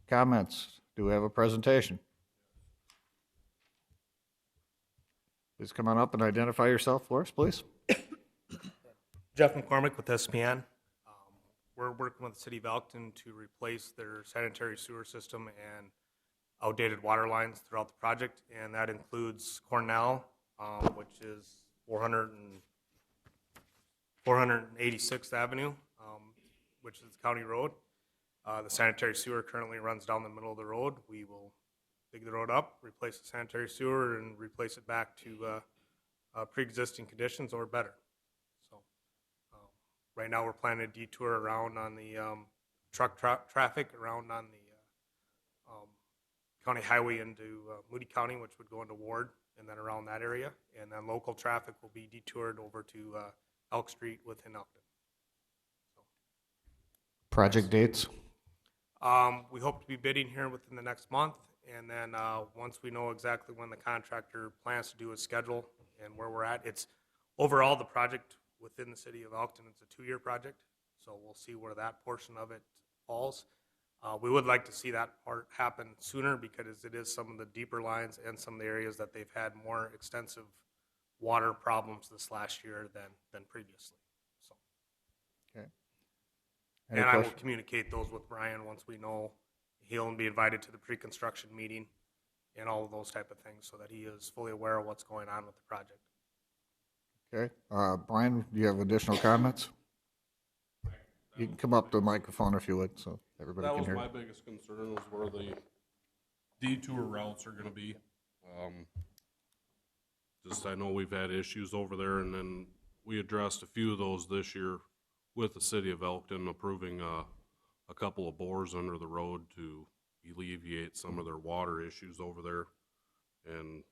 Comments? Do we have a presentation? Please come on up and identify yourself for us, please. Jeff McCormick with SPN. We're working with the city of Elkton to replace their sanitary sewer system and outdated water lines throughout the project, and that includes Cornell, which is 486th Avenue, which is County Road. The sanitary sewer currently runs down the middle of the road. We will dig the road up, replace the sanitary sewer, and replace it back to pre-existing conditions or better. So right now we're planning a detour around on the truck traffic around on the county highway into Moody County, which would go into Ward, and then around that area. And then local traffic will be detoured over to Elk Street within Elkton. Project dates? We hope to be bidding here within the next month, and then once we know exactly when the contractor plans to do his schedule and where we're at, it's overall the project within the city of Elkton, it's a 2-year project, so we'll see where that portion of it falls. We would like to see that part happen sooner because it is some of the deeper lines and some of the areas that they've had more extensive water problems this last year than previously. So, Okay. Any and I will question? communicate those with Brian once we know. He'll be invited to the pre-construction meeting and all of those type of things so that he is fully aware of what's going on with the project. Okay. Brian, do you have additional comments? You can come up to the microphone if you would, so everybody That can was hear. my biggest concern, was where the detour routes are gonna be. Just, I know we've had issues over there, and then we addressed a few of those this year with the city of Elkton, approving a couple of bores under the road to alleviate some of their water issues over there. And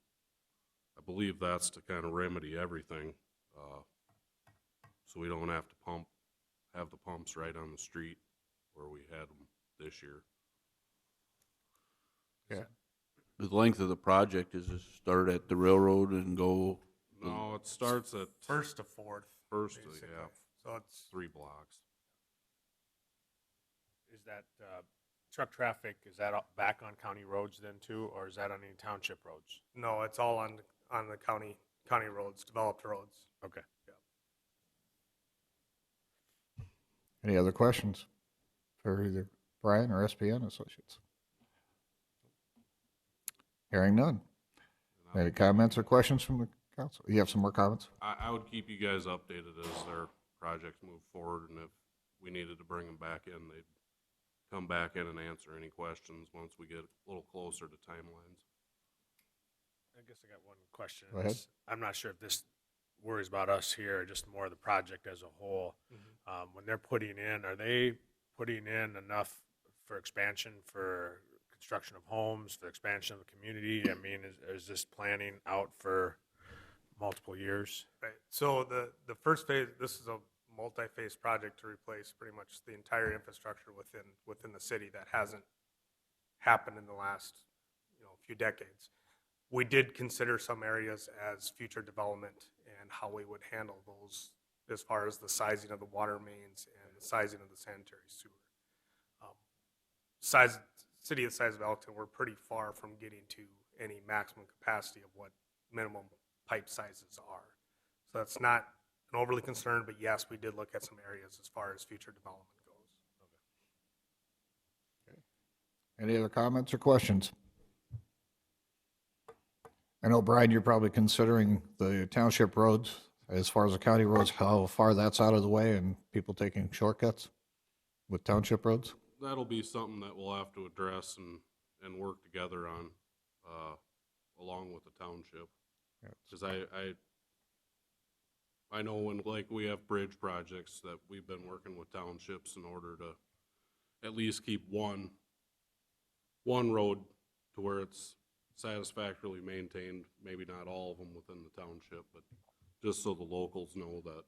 I believe that's to kind of remedy everything, so we don't have to have the pumps right on the street where we had them this year. Okay. The length of the project is to start at the railroad and go. No, it starts at First to fourth. first, basically. yeah, So it's 3 blocks. Is that truck traffic, is that back on county roads then too, or is that on any township roads? no, it's all on the county roads, developed roads. Okay. Any other questions for either Brian or SPN Associates? Hearing none. Any comments or questions from the council? You have some more comments? I would keep you guys updated as their projects move forward, and if we needed to bring them back in, they'd come back in and answer any questions once we get a little closer to timelines. I guess I got one question. Go ahead. I'm not sure if this worries about us here or just more the project as a whole. When they're putting in, are they putting in enough for expansion, for construction of homes, for expansion of the community? I mean, is this planning out for multiple years? Right. So the first phase, this is a multi-phase project to replace pretty much the entire infrastructure within the city that hasn't happened in the last few decades. We did consider some areas as future development and how we would handle those as far as the sizing of the water mains and the sizing of the sanitary sewer. City the size of Elkton, we're pretty far from getting to any maximum capacity of what minimum pipe sizes are. So that's not an overly concerned, but yes, we did look at some areas as far as future development goes. Any other comments or questions? I know, Brian, you're probably considering the township roads, as far as the county roads, how far that's out of the way and people taking shortcuts with township roads? That'll be something that we'll have to address and work together on, along with the township. Because I know when, like, we have bridge projects that we've been working with townships in order to at least keep one road to where it's satisfactorily maintained, maybe not all of them within the township, but just so the locals know that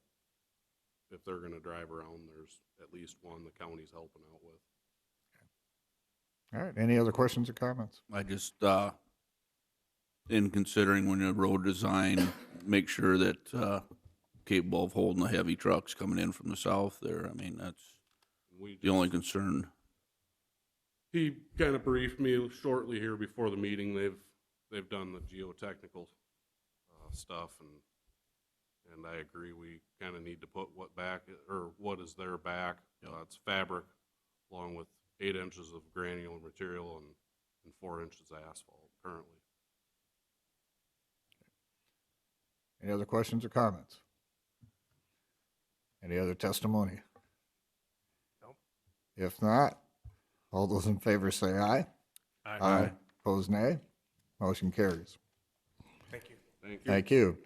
if they're gonna drive around, there's at least one the county's helping out with. All right, any other questions or comments? I just, in considering when a road design, make sure that capable of holding the heavy trucks coming in from the south there. I mean, that's the only concern. He kind of briefed me shortly here before the meeting. They've done the geotechnical stuff, and I agree. We kind of need to put what is there back. It's fabric, along with 8 inches of granular material and 4 inches of asphalt currently. Any other questions or comments? Any other testimony? Nope. If not, all those in favor say aye. Aye. Opposed, nay. Motion carries. Thank you. Thank you. Thank you.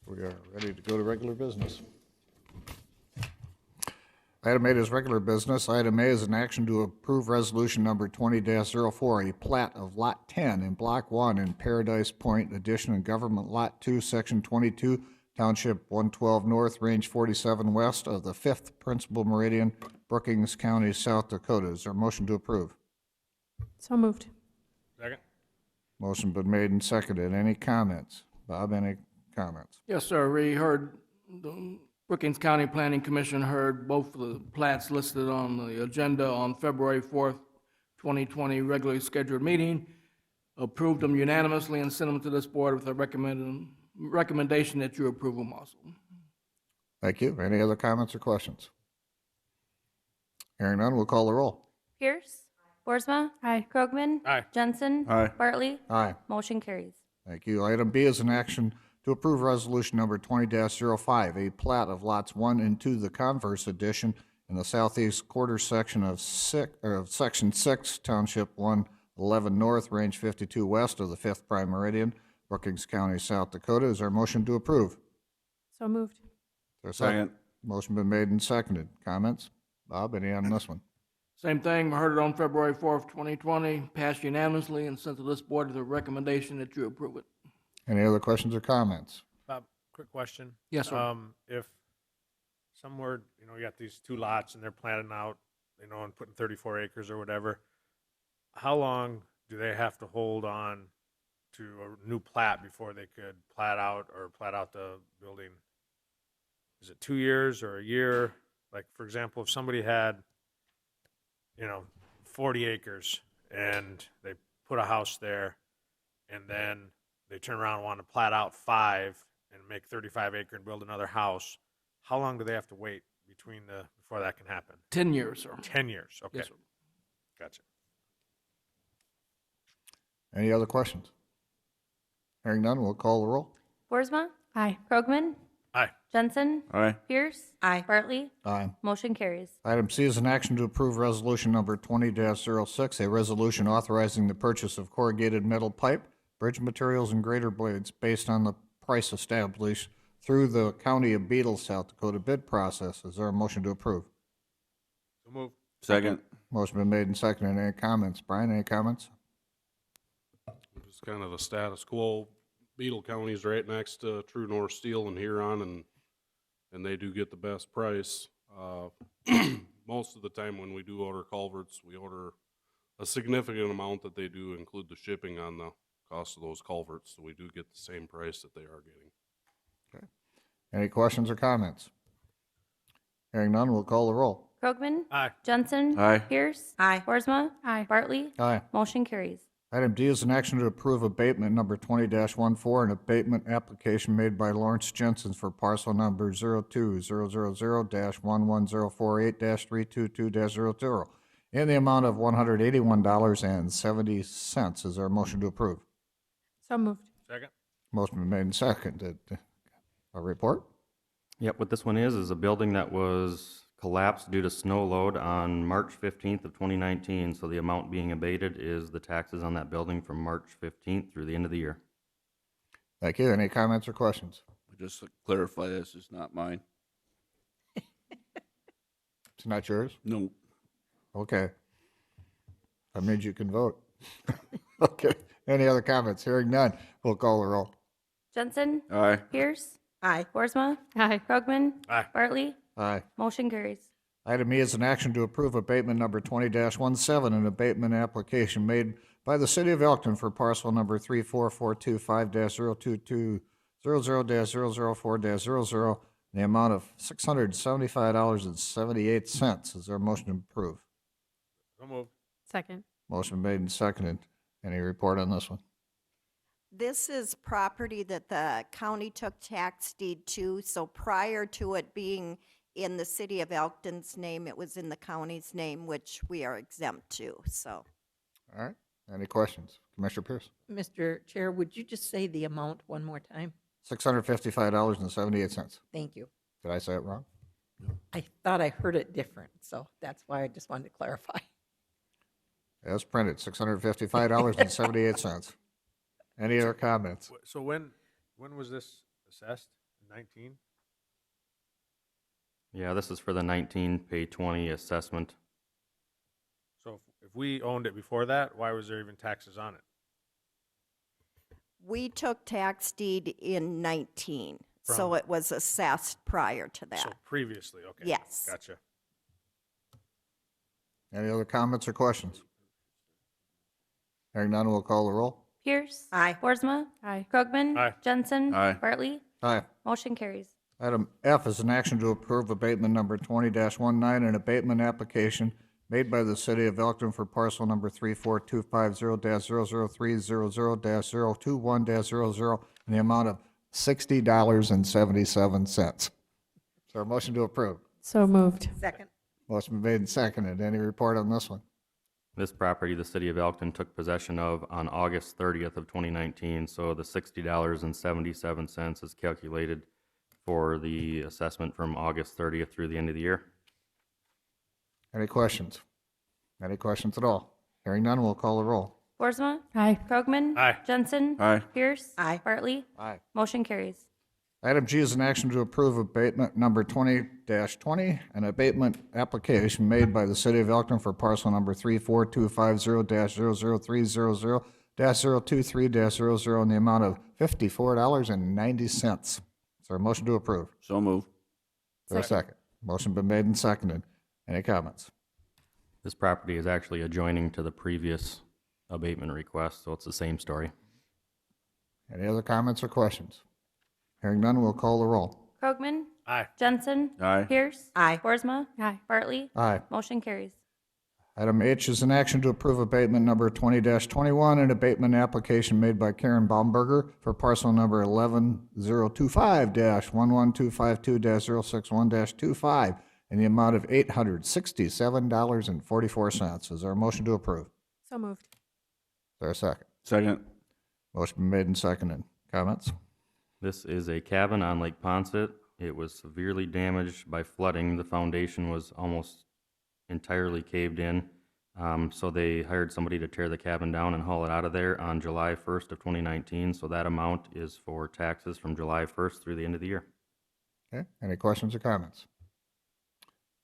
We are ready to go to regular business. Item 8 is regular business. Item A is an action to approve resolution number 20-04, a plat of Lot 10 in Block 1 in Paradise Point, addition in Government Lot 2, Section 22, Township 112 North, Range 47 West of the 5th Principal Meridian, Brookings County, South Dakota. Is there a motion to approve? So moved. Second? Motion been made and seconded. Any comments? Bob, any comments? Yes, sir. We heard the Brookings County Planning Commission heard both of the plats listed on the agenda on February 4th, 2020 regularly scheduled meeting, approved them unanimously and sent them to this board with a recommendation that you approve them also. Thank you. Any other comments or questions? Hearing none, we'll call the roll. Pierce. Boersma. Aye. Krogman. Aye. Jensen. Aye. Bartley. Aye. Motion carries. Thank you. Item B is an action to approve resolution number 20-05, a plat of lots 1 and 2, the Converse Edition, in the southeast quarter section of Section 6, Township 111 North, Range 52 West of the 5th Prime Meridian, Brookings County, South Dakota. Is there a motion to approve? So moved. Is there a second? Motion been made and seconded. Comments? Bob, any on this one? Same thing, heard it on February 4th, 2020, passed unanimously and sent to this board with a recommendation that you approve it. Any other questions or comments? Bob, quick question. Yes, sir. If somewhere, you got these 2 lots and they're planning out, and putting 34 acres or whatever, how long do they have to hold on to a new plat before they could plat out the building? Is it 2 years or a year? Like, for example, if somebody had, 40 acres and they put a house there and then they turn around and want to plat out 5 and make 35 acre and build another house, how long do they have to wait before that can happen? 10 years, sir. 10 years, okay. Yes, sir. Gotcha. Any other questions? Hearing none, we'll call the roll. Boersma. Aye. Krogman. Aye. Jensen. Aye. Pierce. Aye. Bartley. Aye. Motion carries. Item C is an action to approve resolution number 20-06, a resolution authorizing the purchase of corrugated metal pipe, bridge materials, and grader blades based on the price established through the County of Beadle, South Dakota bid process. Is there a motion to approve? So move. Second. Motion been made and seconded. Any comments? Brian, any comments? It's kind of the status quo. Beadle County's right next to True North Steel and Huron, and they do get the best price. Most of the time when we do order culverts, we order a significant amount that they do include the shipping on the cost of those culverts, so we do get the same price that they are getting. Okay. Any questions or comments? Hearing none, we'll call the roll. Krogman. Aye. Jensen. Aye. Pierce. Aye. Boersma. Aye. Bartley. Aye. Motion carries. Item D is an action to approve abatement number 20-14, an abatement application made by Lawrence Jensen for parcel number 02000-11048-322-00 in the amount of $181.70. Is there a motion to approve? So moved. Second. Motion been made and seconded. A report? Yep, what this one is a building that was collapsed due to snow load on March 15th of 2019. So the amount being abated is the taxes on that building from March 15th through the end of the year. Thank you. Any comments or questions? Just to clarify, this is not mine. It's not yours? No. Okay. That means you can vote. Okay. Any other comments? Hearing none, we'll call the roll. Jensen. Aye. Pierce. Aye. Boersma. Aye. Krogman. Aye. Bartley. Aye. Motion carries. Item E is an action to approve abatement number 20-17, an abatement application made by the City of Elkton for parcel number 34425-02200-004-00 in the amount of $675.78. Is there a motion to approve? So move. Second. Motion made and seconded. Any report on this one? This is property that the county took tax deed to, so prior to it being in the city of Elkton's name, it was in the county's name, which we are exempt to, so. All right. Any questions? Commissioner Pierce? Mr. Chair, would you just say the amount one more time? $655.78. Thank you. Did I say it wrong? I thought I heard it different, so that's why I just wanted to clarify. As printed, $655.78. Any other comments? So when was this assessed? 19? Yeah, this is for the 19 pay 20 assessment. So if we owned it before that, why was there even taxes on it? We took tax deed in 19, so From- it was assessed prior to that. So previously, okay. Yes. Gotcha. Any other comments or questions? Hearing none, we'll call the roll. Pierce. Aye. Boersma. Aye. Krogman. Aye. Jensen. Aye. Bartley. Aye. Motion carries. Item F is an action to approve abatement number 20-19, an abatement application made by the City of Elkton for parcel number 34250-00300-021-00 in the amount of $60.77. Is there a motion to approve? So moved. Second. Motion been made and seconded. Any report on this one? This property, the City of Elkton took possession of on August 30th of 2019, so the $60.77 is calculated for the assessment from August 30th through the end of the year. Any questions? Any questions at all? Hearing none, we'll call the roll. Boersma, Aye. Krogman, Aye. Jensen, Aye. Pierce, Aye. Bartley, Aye. motion carries. Item G is an action to approve abatement number 20-20, an abatement application made by the City of Elkton for parcel number 34250-00300-023-00 in the amount of $54.90. Is there a motion to approve? So move. Is there a second? Motion been made and seconded. Any comments? This property is actually adjoining to the previous abatement request, so it's the same story. Any other comments or questions? Hearing none, we'll call the roll. Krogman, Aye. Jensen, Aye. Pierce, Aye. Boersma, Aye. Bartley, Aye. motion carries. Item H is an action to approve abatement number 20-21, an abatement application made by Karen Baumberger for parcel number 11025-11252-061-25 in the amount of $867.44. Is there a motion to approve? Is So moved. there a second? Second. Motion been made and seconded. Comments? This is a cabin on Lake Ponset. It was severely damaged by flooding. The foundation was almost entirely caved in. So they hired somebody to tear the cabin down and haul it out of there on July 1st of 2019. So that amount is for taxes from July 1st through the end of the year. Okay. Any questions or comments?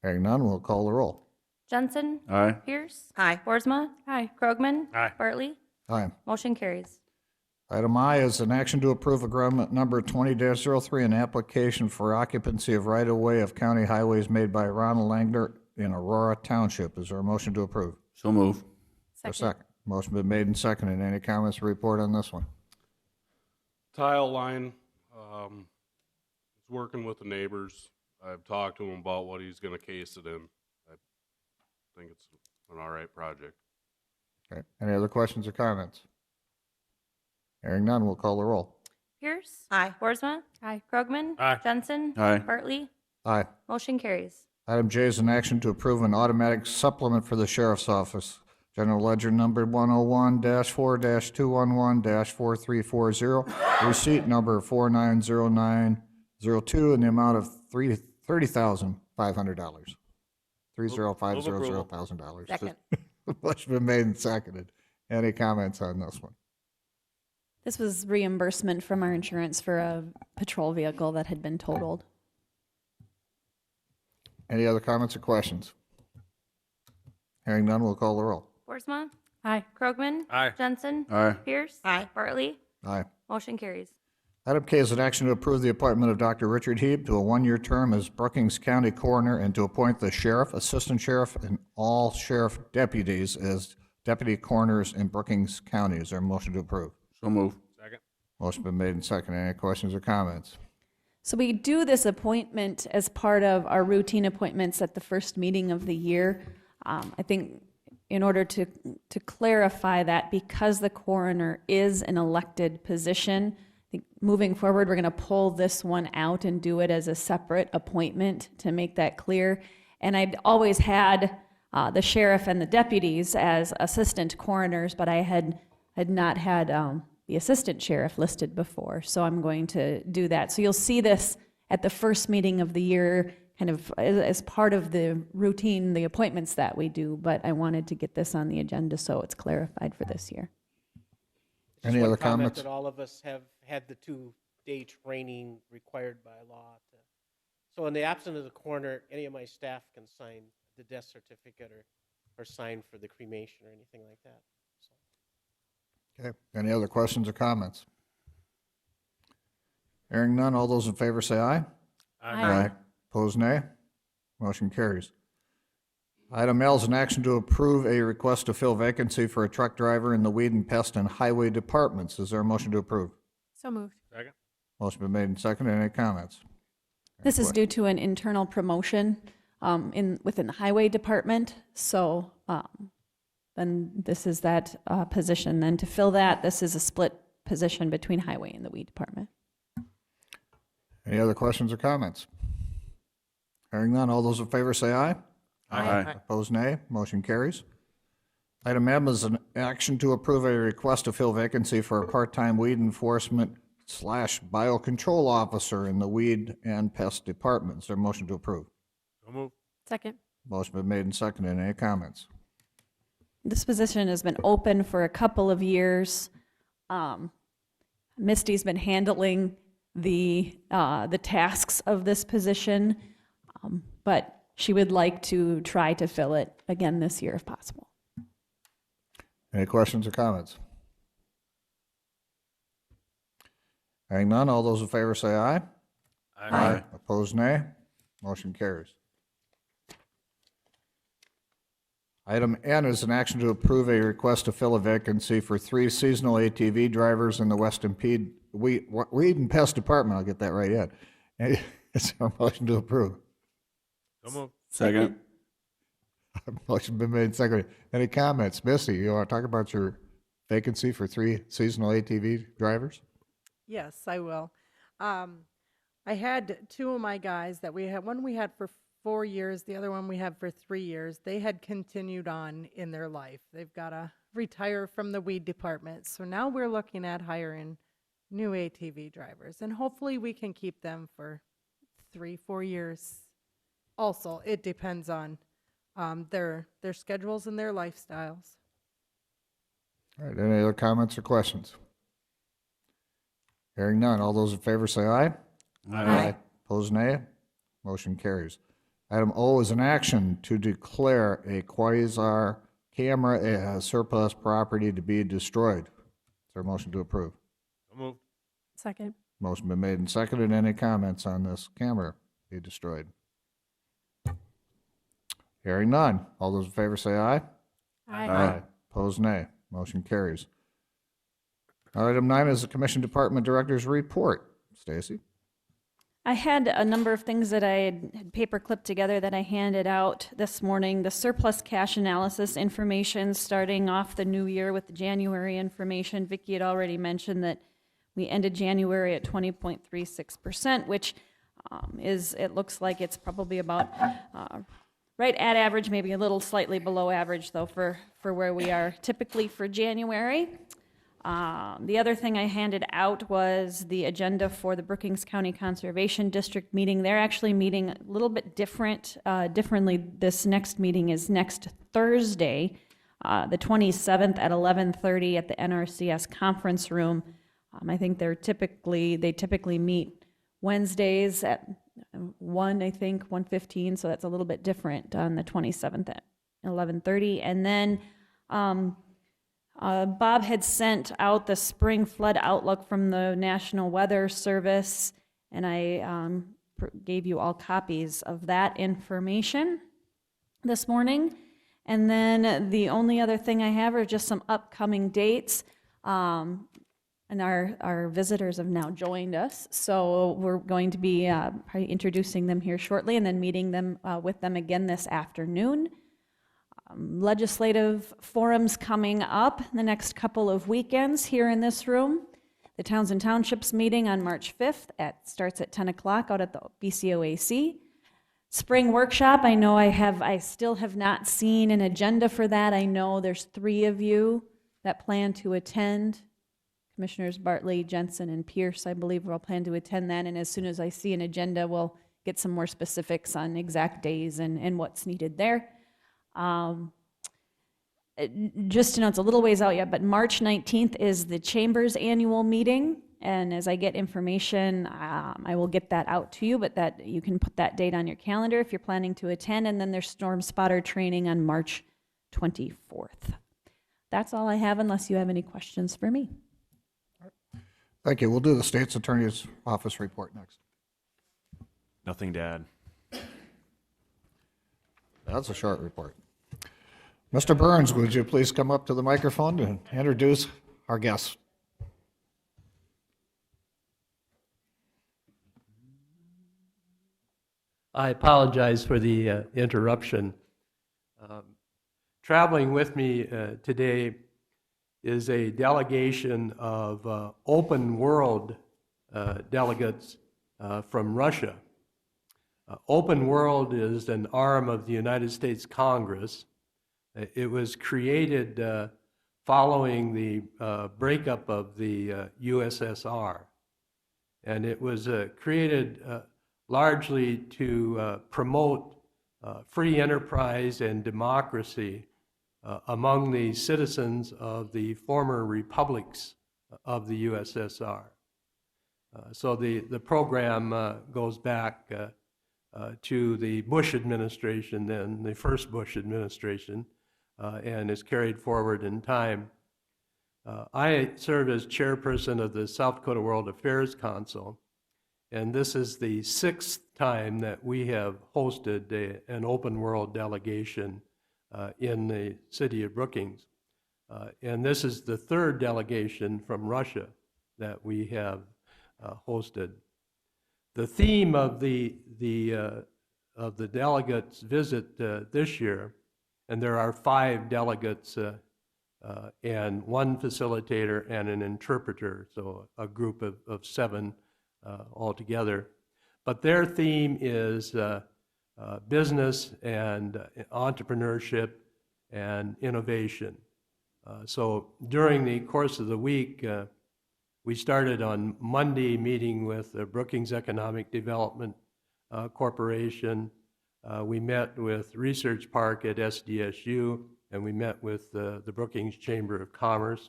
Hearing none, we'll call the roll. Jensen, Aye. Pierce, Aye. Boersma, Aye. Krogman, Aye. Bartley, Aye. motion carries. Item I is an action to approve agreement number 20-03, an application for occupancy of right-of-way of county highways made by Ronald Langner in Aurora Township. Is there a motion to approve? So move. Is there a second? Motion been made and seconded. Any comments or report on this one? Tile line, is working with the neighbors. I've talked to him about what he's gonna case it in. I think it's an all right project. Okay. Any other questions or comments? Hearing none, we'll call the roll. Pierce, Aye. Boersma, Aye. Krogman, Aye. Jensen, Aye. Bartley, Aye. motion carries. Item J is an action to approve an automatic supplement for the Sheriff's Office. General Ledger number 101-4-211-4340, receipt number 490902 in the amount of $30,500. $30,500. Second. Motion been made and seconded. Any comments on this one? This was reimbursement from our insurance for a patrol vehicle that had been totaled. Any other comments or questions? Hearing none, we'll call the roll. Boersma, Aye. Krogman, Aye. Jensen, Aye. Pierce, Aye. Bartley, Aye. motion carries. Item K is an action to approve the appointment of Dr. Richard Heeb to a one-year term as Brookings County Coroner and to appoint the sheriff, assistant sheriff, and all sheriff deputies as deputy coroners in Brookings County. Is there a motion to approve? So move. Second. Motion been made and seconded. Any questions or comments? So we do this appointment as part of our routine appointments at the first meeting of the year. I think in order to clarify that, because the coroner is an elected position, I think moving forward, we're going to pull this one out and do it as a separate appointment to make that clear. And I'd always had the sheriff and the deputies as assistant coroners, but I had not had the assistant sheriff listed before, so I'm going to do that. So you'll see this at the first meeting of the year, kind of as part of the routine, the appointments that we do, but I wanted to get this on the agenda so it's clarified for this year. Any Just other one comment comments? that all of us have had the 2-day training required by law. So in the absence of the coroner, any of my staff can sign the death certificate or sign for the cremation or anything like that. So. Okay. Any other questions or comments? Hearing none, all those in favor say aye. Aye. Opposed, nay. Motion carries. Item L is an action to approve a request to fill vacancy for a truck driver in the Weed and Pest and Highway Departments. Is there a motion to approve? So moved. Second. Motion been made and seconded. Any comments? This is due to an internal promotion within the highway department. So then this is that position. Then to fill that, this is a split position between highway and the weed department. Any other questions or comments? Hearing none, all those in favor say aye. Aye. Opposed, nay. Motion carries. Item M is an action to approve a request to fill vacancy for a part-time weed enforcement / biocontrol officer in the weed and pest department. Is there a motion to approve? So moved. Second. Motion been made and seconded. Any comments? This position has been open for a couple of years. Misty's been handling the tasks of this position, but she would like to try to fill it again this year if possible. Any questions or comments? Hearing none, all those in favor say aye. Aye. Opposed, nay. Motion carries. Item N is an action to approve a request to fill a vacancy for 3 seasonal ATV drivers in the Western Weed and Pest Department. I'll get that right yet. Is there a motion to approve? So moved. Second. Motion been made and seconded. Any comments? Missy, you want to talk about your vacancy for 3 seasonal ATV drivers? Yes, I will. I had 2 of my guys that we had, one we had for 4 years, the other one we had for 3 years. They had continued on in their life. They've got to retire from the weed department. So now we're looking at hiring new ATV drivers, and hopefully we can keep them for 3-4 years. Also, it depends on their schedules and their lifestyles. All right, any other comments or questions? Hearing none, all those in favor say aye. Aye. Opposed, nay. Motion carries. Item O is an action to declare a quasar camera as surplus property to be destroyed. Is there a motion to approve? So moved. Second. Motion been made and seconded. Any comments on this camera be destroyed? Hearing none. All those in favor say aye. Aye. Opposed, nay. Motion carries. Item 9 is the Commission Department Director's Report. Stacy? I had a number of things that I had paper clipped together that I handed out this morning. The surplus cash analysis information starting off the new year with the January information. Vicki had already mentioned that we ended January at 20.36%, which it looks like it's probably about right at average, maybe a little slightly below average, though, for where we are typically for January. The other thing I handed out was the agenda for the Brookings County Conservation District meeting. They're actually meeting a little bit differently. This next meeting is next Thursday, the 27th at 11:30 at the NRCS conference room. I think they typically meet Wednesdays at 1:15, so that's a little bit different on the 27th at 11:30. And then Bob had sent out the spring flood outlook from the National Weather Service, and I gave you all copies of that information this morning. And then the only other thing I have are just some upcoming dates. And our visitors have now joined us, so we're going to be probably introducing them here shortly and then meeting them with them again this afternoon. Legislative forums coming up the next couple of weekends here in this room. The Towns and Townships meeting on March 5th starts at 10 o'clock out at the BCOAC. Spring workshop, I know I still have not seen an agenda for that. I know there's 3 of you that plan to attend. Commissioners Bartley, Jensen, and Pierce, I believe, will plan to attend that. And as soon as I see an agenda, we'll get some more specifics on exact days and what's needed there. Just to know, it's a little ways out yet, but March 19th is the Chamber's annual meeting. And as I get information, I will get that out to you, but that you can put that date on your calendar if you're planning to attend. And then there's Storm Spotter training on March 24th. That's all I have, unless you have any questions for me. Thank you. We'll do the State's Attorney's Office report next. Nothing to add. That's a short report. Mr. Burns, would you please come up to the microphone and introduce our guests? I apologize for the interruption. Traveling with me today is a delegation of open world delegates from Russia. Open World is an arm of the United States Congress. It was created following the breakup of the USSR. And it was created largely to promote free enterprise and democracy among the citizens of the former republics of the USSR. So the program goes back to the Bush administration, then the first Bush administration, and is carried forward in time. I serve as chairperson of the South Dakota World Affairs Council, and this is the 6th time that we have hosted an open world delegation in the city of Brookings. And this is the 3rd delegation from Russia that we have hosted. The theme of the delegates' visit this year, and there are 5 delegates and 1 facilitator and an interpreter, so a group of 7 altogether. But their theme is business and entrepreneurship and innovation. So during the course of the week, we started on Monday meeting with the Brookings Economic Development Corporation. We met with Research Park at SDSU, and we met with the Brookings Chamber of Commerce.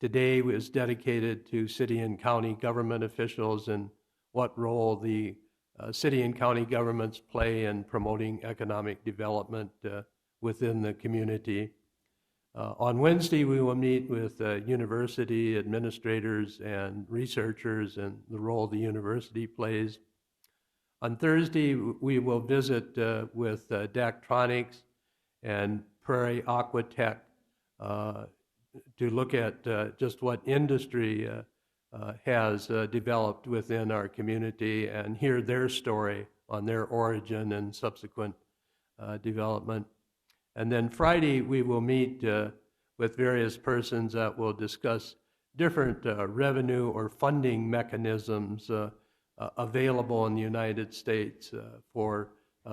Today was dedicated to city and county government officials and what role the city and county governments play in promoting economic development within the community. On Wednesday, we will meet with university administrators and researchers and the role the university plays. On Thursday, we will visit with Daktronics and Prairie Aquatech to look at just what industry has developed within our community and hear their story on their origin and subsequent development. And then Friday, we will meet with various persons that will discuss different revenue or funding mechanisms available in the United States for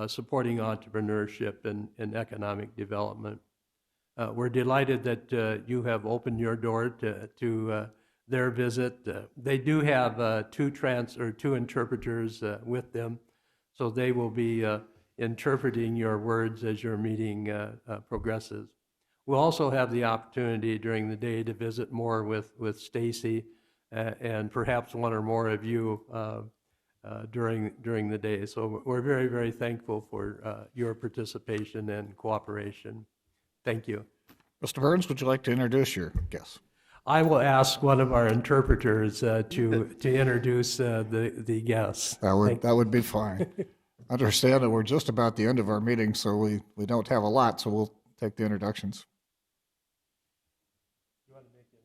supporting entrepreneurship and economic development. We're delighted that you have opened your door to their visit. They do have 2 interpreters with them, so they will be interpreting your words as your meeting progresses. We'll also have the opportunity during the day to visit more with Stacy and perhaps one or more of you during the day. So we're very, very thankful for your participation and cooperation. Thank you. Mr. Burns, would you like to introduce your guests? I will ask one of our interpreters to introduce the guests. That would be fine. Understand that we're just about the end of our meeting, so we don't have a lot, so we'll take the introductions. You want to make the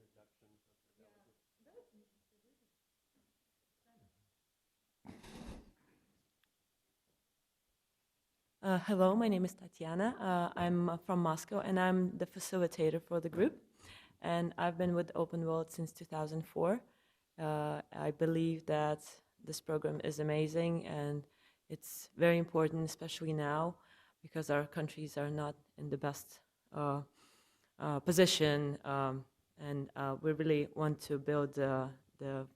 introductions? Hello, my name is Tatiana. I'm from Moscow, and I'm the facilitator for the group. And I've been with Open World since 2004. I believe that this program is amazing, and it's very important, especially now, because our countries are not in the best position, and we really want to build the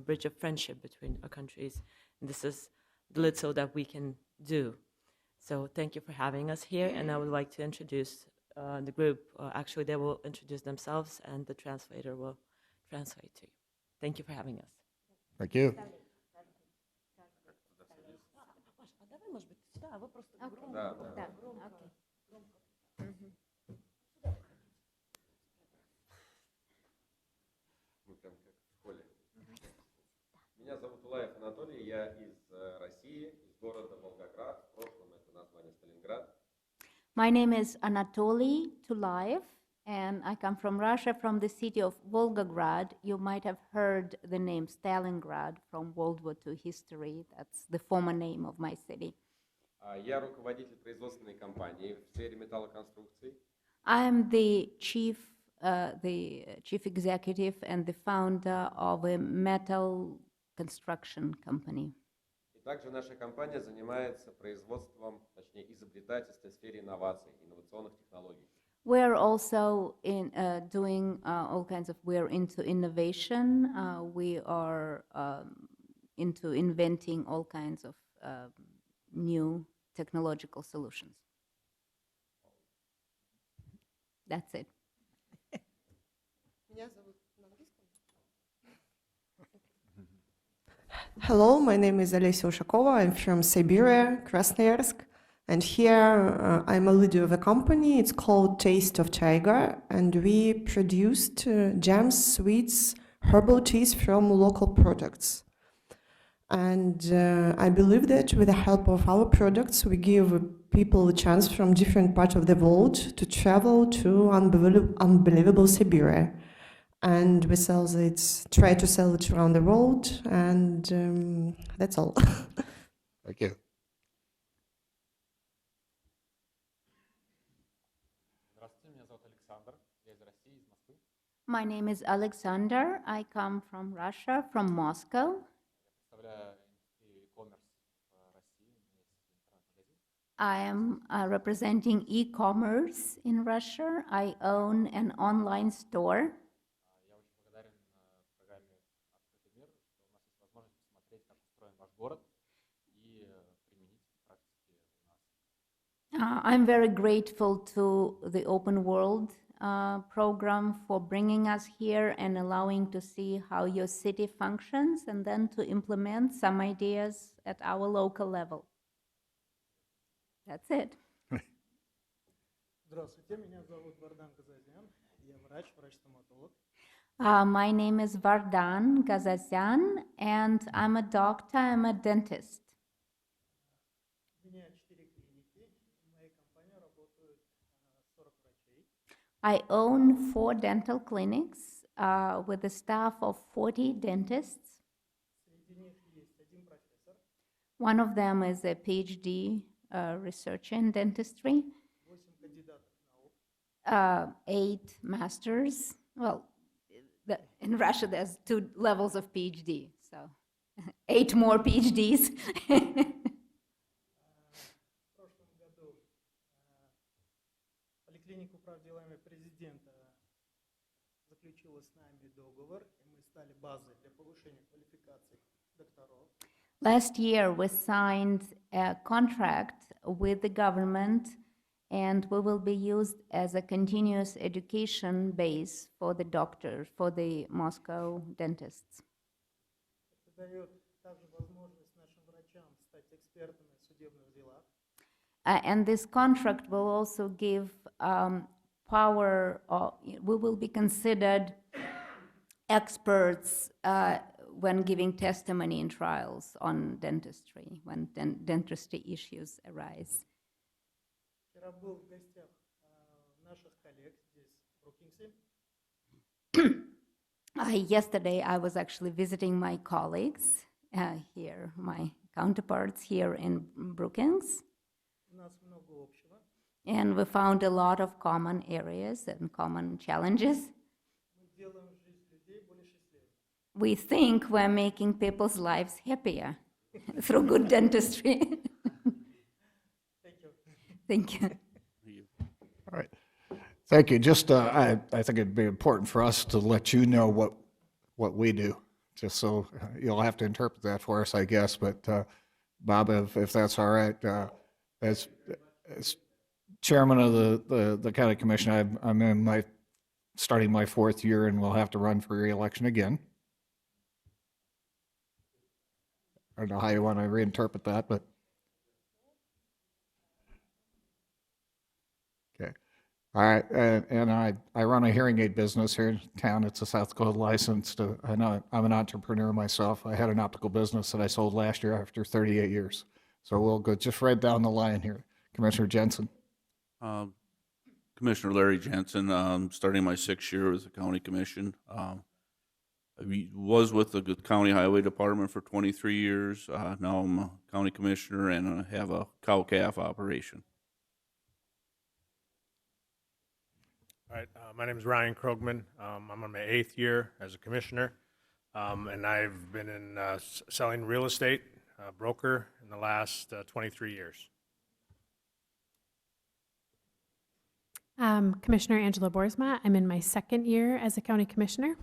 bridge of friendship between our countries. And this is the little that we can do. So thank you for having us here, and I would like to introduce the group. Actually, they will introduce themselves, and the translator will translate to you. Thank you for having us. Thank you. Меня зовут Улаев Анатолий, я из России, из города Волгоград, в прошлом это название Сталинград. My name is Anatoly Tulaev. And I come from Russia, from the city of Volgograd. You might have heard the name Stalingrad from World War II history. That's the former name of my city. Я руководитель производственной компании в сфере металлоконструкций. I am the chief executive and the founder of a metal construction company. И также наша компания занимается производством, точнее, изобретательством в сфере инноваций, инновационных технологий. We're also doing all kinds of, we're into innovation. We are into inventing all kinds of new technological solutions. That's it. Hello, my name is Olesya Ushakova. I'm from Siberia, Krasnoyarsk. And here I'm a leader of a company. It's called Taste of Tiger. And we produced jams, sweets, herbal teas from local products. And I believe that with the help of our products, we give people a chance from different parts of the world to travel to unbelievable Siberia. And we try to sell it around the world, and that's all. Thank you. My name is Alexander. I come from Russia, from Moscow. I am representing e-commerce in Russia. I own an online store. I'm very grateful to the Open World program for bringing us here and allowing to see how your city functions and then to implement some ideas at our local level. That's it. Здравствуйте, меня зовут Вардан Газазян, я врач-стоматолог. My name is Vardan Gazasyan, and I'm a doctor, I'm a dentist. У меня 4 клиники, в моей компании работают 40 врачей. I own 4 dental clinics with a staff of 40 dentists. Среди них есть один профессор. One of them is a PhD researcher in dentistry. 8 кандидатов наук. 8 masters. Well, in Russia there's 2 levels of PhD, so 8 more PhDs. В прошлом году поликлиника управляемого президента заключила с нами договор, и мы стали базой для повышения квалификации докторов. Last year we signed a contract with the government, and we will be used as a continuous education base for the doctors, for the Moscow dentists. Это дает также возможность нашим врачам стать экспертами в судебных делах. And this contract will also give power, we will be considered experts when giving testimony in trials on dentistry, when dentistry issues arise. Вчера был в гостях наших коллег здесь, в Брукингсе. Yesterday I was actually visiting my colleagues here, my counterparts here in Brookings. У нас много общего. And we found a lot of common areas and common challenges. Мы делаем жизнь людей более счастливой. We think we're making people's lives happier through good dentistry. Thank you. Thank you. All right. Thank you. Just, I think it'd be important for us to let you know what we do, just so you'll have to interpret that for us, I guess. But Bob, if that's all right, as chairman of the county commission, I'm in starting my 4th year, and we'll have to run for re-election again. I don't know how you want to reinterpret that, but. Okay. All right. And I run a hearing aid business here in town. It's a South Dakota licensed. I know I'm an entrepreneur myself. I had an optical business that I sold last year after 38 years. So we'll go just right down the line here. Commissioner Jensen. Commissioner Larry Jensen, starting my 6th year with the county commission. Was with the county highway department for 23 years. Now I'm a county commissioner and I have a cow-calf operation. All right, my name is Ryan Krogman. I'm on my 8th year as a commissioner, and I've been in selling real estate, broker, in the last 23 years. Commissioner Angela Boersma. I'm in my 2nd year as a county commissioner.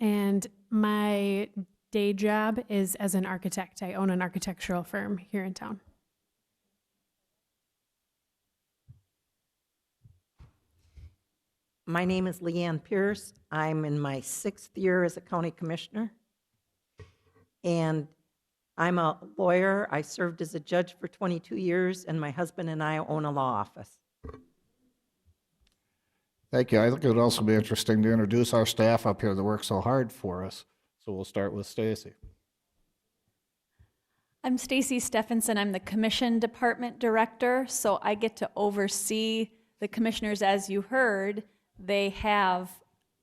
And my day job is as an architect. I own an architectural firm here in town. My name is Leanne Pierce. I'm in my 6th year as a county commissioner. And I'm a lawyer. I served as a judge for 22 years, and my husband and I own a law office. Thank you. I think it would also be interesting to introduce our staff up here that work so hard for us. So we'll start with Stacy. I'm Stacy Stephenson. I'm the Commission Department Director, so I get to oversee the commissioners. As you heard, they have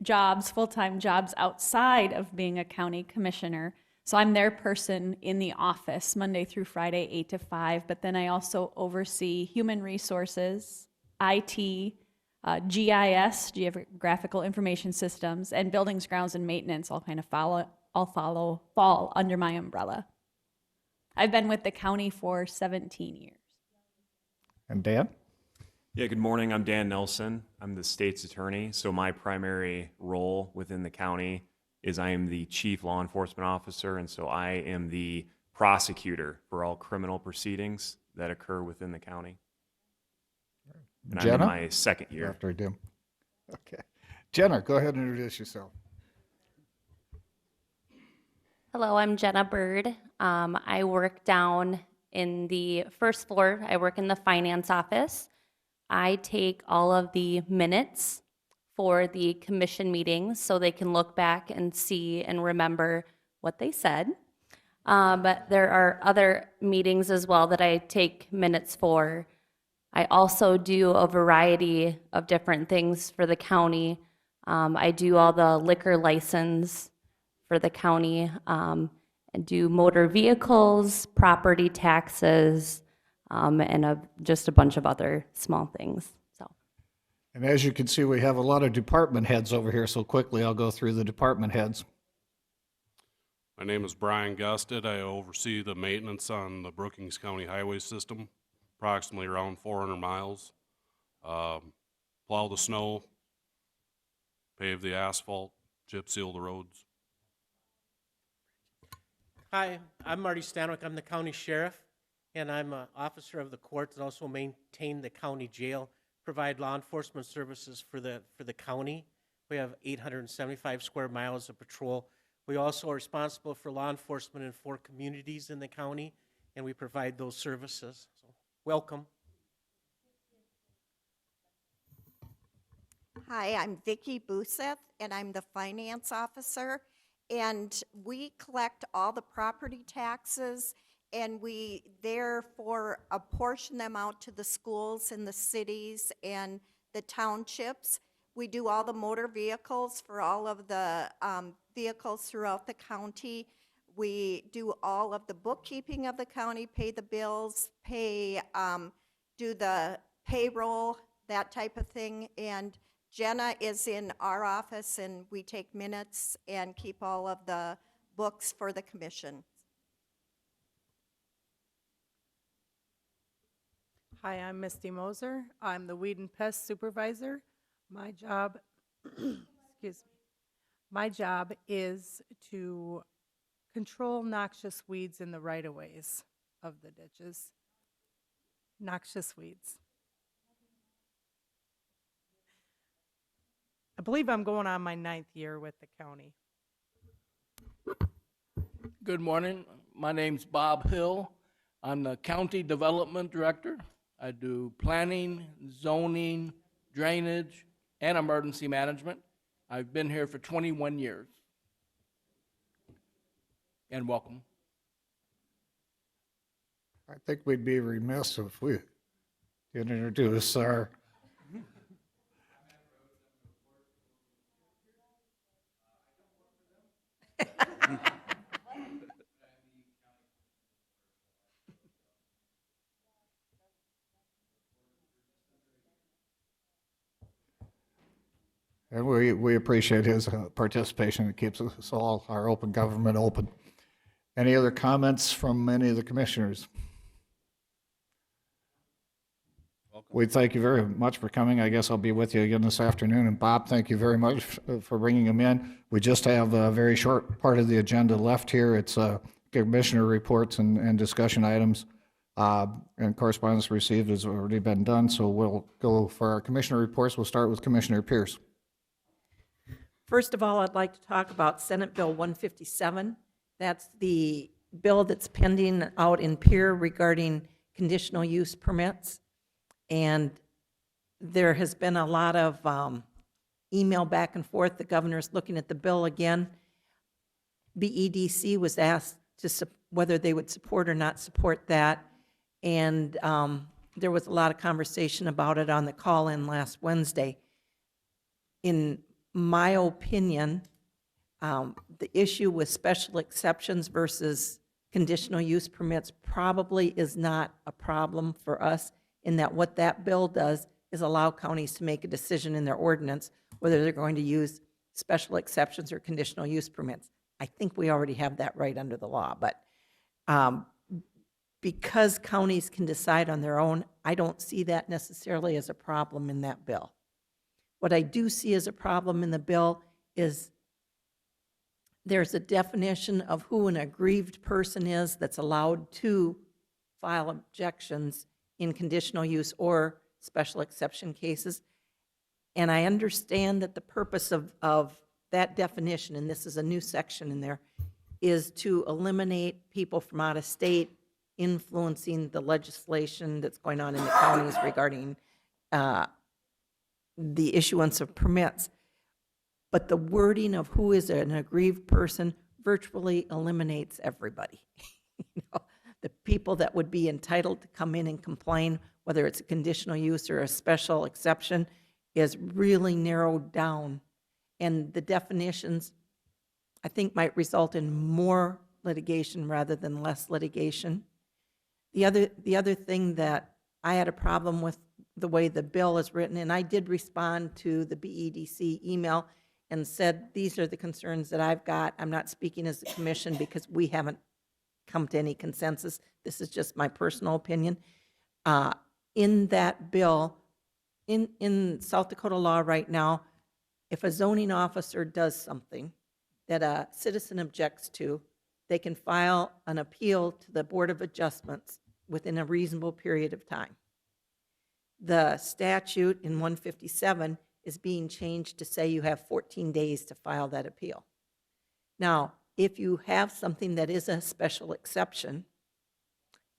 jobs, full-time jobs outside of being a county commissioner. So I'm their person in the office Monday through Friday, 8 to 5, but then I also oversee human resources, IT, GIS, Geographical Information Systems, and buildings, grounds, and maintenance all kind of fall under my umbrella. I've been with the county for 17 years. And Dan? Yeah, good morning. I'm Dan Nelson. I'm the state's attorney. So my primary role within the county is I am the chief law enforcement officer, and so I am the prosecutor for all criminal proceedings that occur within the county. And Jenna? I'm in my 2nd year. After Dim. Okay. Jenna, go ahead and introduce yourself. Hello, I'm Jenna Bird. I work down in the 1st floor. I work in the finance office. I take all of the minutes for the commission meetings so they can look back and see and remember what they said. But there are other meetings as well that I take minutes for. I also do a variety of different things for the county. I do all the liquor license for the county, and do motor vehicles, property taxes, and just a bunch of other small things. So, And as you can see, we have a lot of department heads over here, so quickly I'll go through the department heads. My name is Brian Gusted. I oversee the maintenance on the Brookings County Highway System, approximately around 400 miles. Plow the snow, pave the asphalt, chip seal the roads. Hi, I'm Marty Stanwick. I'm the county sheriff, and I'm an officer of the courts and also maintain the county jail, provide law enforcement services for the county. We have 875 square miles of patrol. We also are responsible for law enforcement in 4 communities in the county, and we provide those services. So, welcome. Hi, I'm Vicki Buseth, and I'm the finance officer. And we collect all the property taxes, and we therefore apportion them out to the schools in the cities and the townships. We do all the motor vehicles for all of the vehicles throughout the county. We do all of the bookkeeping of the county, pay the bills, do the payroll, that type of thing. And Jenna is in our office, and we take minutes and keep all of the books for the commission. Hi, I'm Misty Moser. I'm the Weed and Pest Supervisor. My job, excuse me, my job is to control noxious weeds in the right-of-ways of the ditches. Noxious weeds. I believe I'm going on my 9th year with the county. Good morning. My name's Bob Hill. I'm the County Development Director. I do planning, zoning, drainage, and emergency management. I've been here for 21 years. And welcome. I think we'd be remiss if we didn't introduce our And we appreciate his participation. It keeps us all, our open government open. Any other comments from any of the commissioners? We thank you very much for coming. I guess I'll be with you again this afternoon. And Bob, thank you very much for bringing him in. We just have a very short part of the agenda left here. It's commissioner reports and discussion items. And correspondence received has already been done. So we'll go for our commissioner reports. We'll start with Commissioner Pierce. First of all, I'd like to talk about Senate Bill 157. That's the bill that's pending out in Pier regarding conditional use permits. And there has been a lot of email back and forth. The governor's looking at the bill again. BEDC was asked whether they would support or not support that. And there was a lot of conversation about it on the call-in last Wednesday. In my opinion, the issue with special exceptions versus conditional use permits probably is not a problem for us, in that what that bill does is allow counties to make a decision in their ordinance whether they're going to use special exceptions or conditional use permits. I think we already have that right under the law, but because counties can decide on their own, I don't see that necessarily as a problem in that bill. What I do see as a problem in the bill is there's a definition of who an aggrieved person is that's allowed to file objections in conditional use or special exception cases. And I understand that the purpose of that definition, and this is a new section in there, is to eliminate people from out of state influencing the legislation that's going on in the counties regarding the issuance of permits. But the wording of who is an aggrieved person virtually eliminates everybody. You know, the people that would be entitled to come in and complain, whether it's a conditional use or a special exception, is really narrowed down. And the definitions, I think, might result in more litigation rather than less litigation. The other thing that I had a problem with the way the bill is written, and I did respond to the BEDC email and said, these are the concerns that I've got. I'm not speaking as a commission because we haven't come to any consensus. This is just my personal opinion. In that bill, in South Dakota law right now, if a zoning officer does something that a citizen objects to, they can file an appeal to the Board of Adjustments within a reasonable period of time. The statute in 157 is being changed to say you have 14 days to file that appeal. Now, if you have something that is a special exception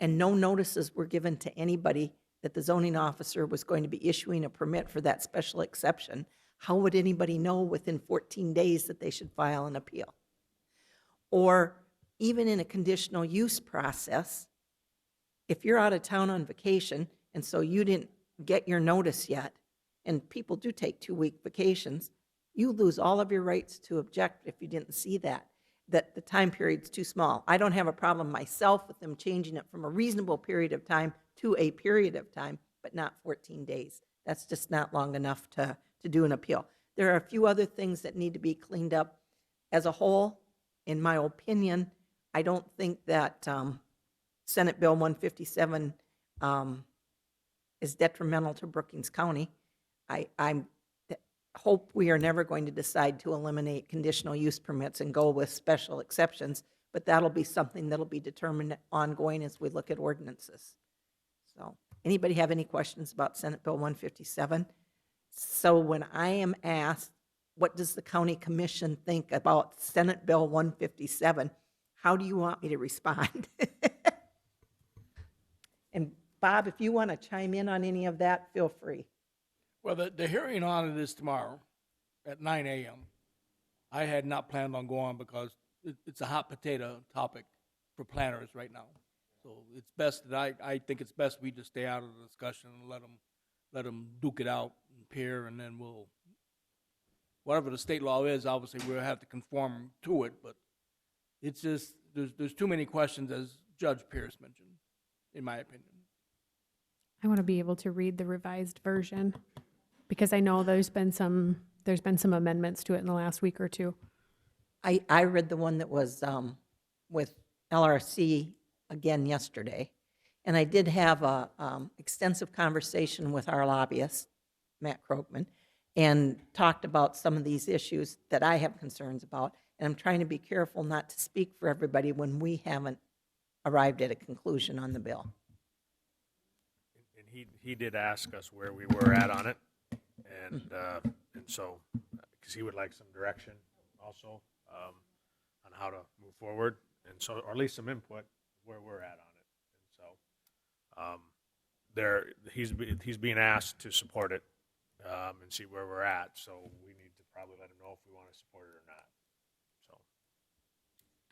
and no notices were given to anybody that the zoning officer was going to be issuing a permit for that special exception, how would anybody know within 14 days that they should file an appeal? Or even in a conditional use process, if you're out of town on vacation and so you didn't get your notice yet, and people do take 2-week vacations, you lose all of your rights to object if you didn't see that the time period's too small. I don't have a problem myself with them changing it from a reasonable period of time to a period of time, but not 14 days. That's just not long enough to do an appeal. There are a few other things that need to be cleaned up. As a whole, in my opinion, I don't think that Senate Bill 157 is detrimental to Brookings County. I hope we are never going to decide to eliminate conditional use permits and go with special exceptions, but that'll be something that'll be determined ongoing as we look at ordinances. So, anybody have any questions about Senate Bill 157? So when I am asked, what does the county commission think about Senate Bill 157, how do you want me to respond? And Bob, if you want to chime in on any of that, feel free. Well, the hearing on it is tomorrow at 9 a.m. I had not planned on going because it's a hot potato topic for planners right now. So it's best that I think it's best we just stay out of the discussion and let them duke it out and peer, and then we'll, whatever the state law is, obviously we'll have to conform to it, but it's just, there's too many questions, as Judge Pierce mentioned, in my opinion. I want to be able to read the revised version because I know there's been some there's been some amendments to it in the last week or two. I read the one that was with LRC again yesterday, and I did have a extensive conversation with our lobbyist, Matt Krogman, and talked about some of these issues that I have concerns about, and I'm trying to be careful not to speak for everybody when we haven't arrived at a conclusion on the bill. And he did ask us where we were at on it, and so, because he would like some direction also on how to move forward, and so, or at least some input where we're at on it. And so, he's being asked to support it and see where we're at, so we need to probably let him know if we want to support it or not. So,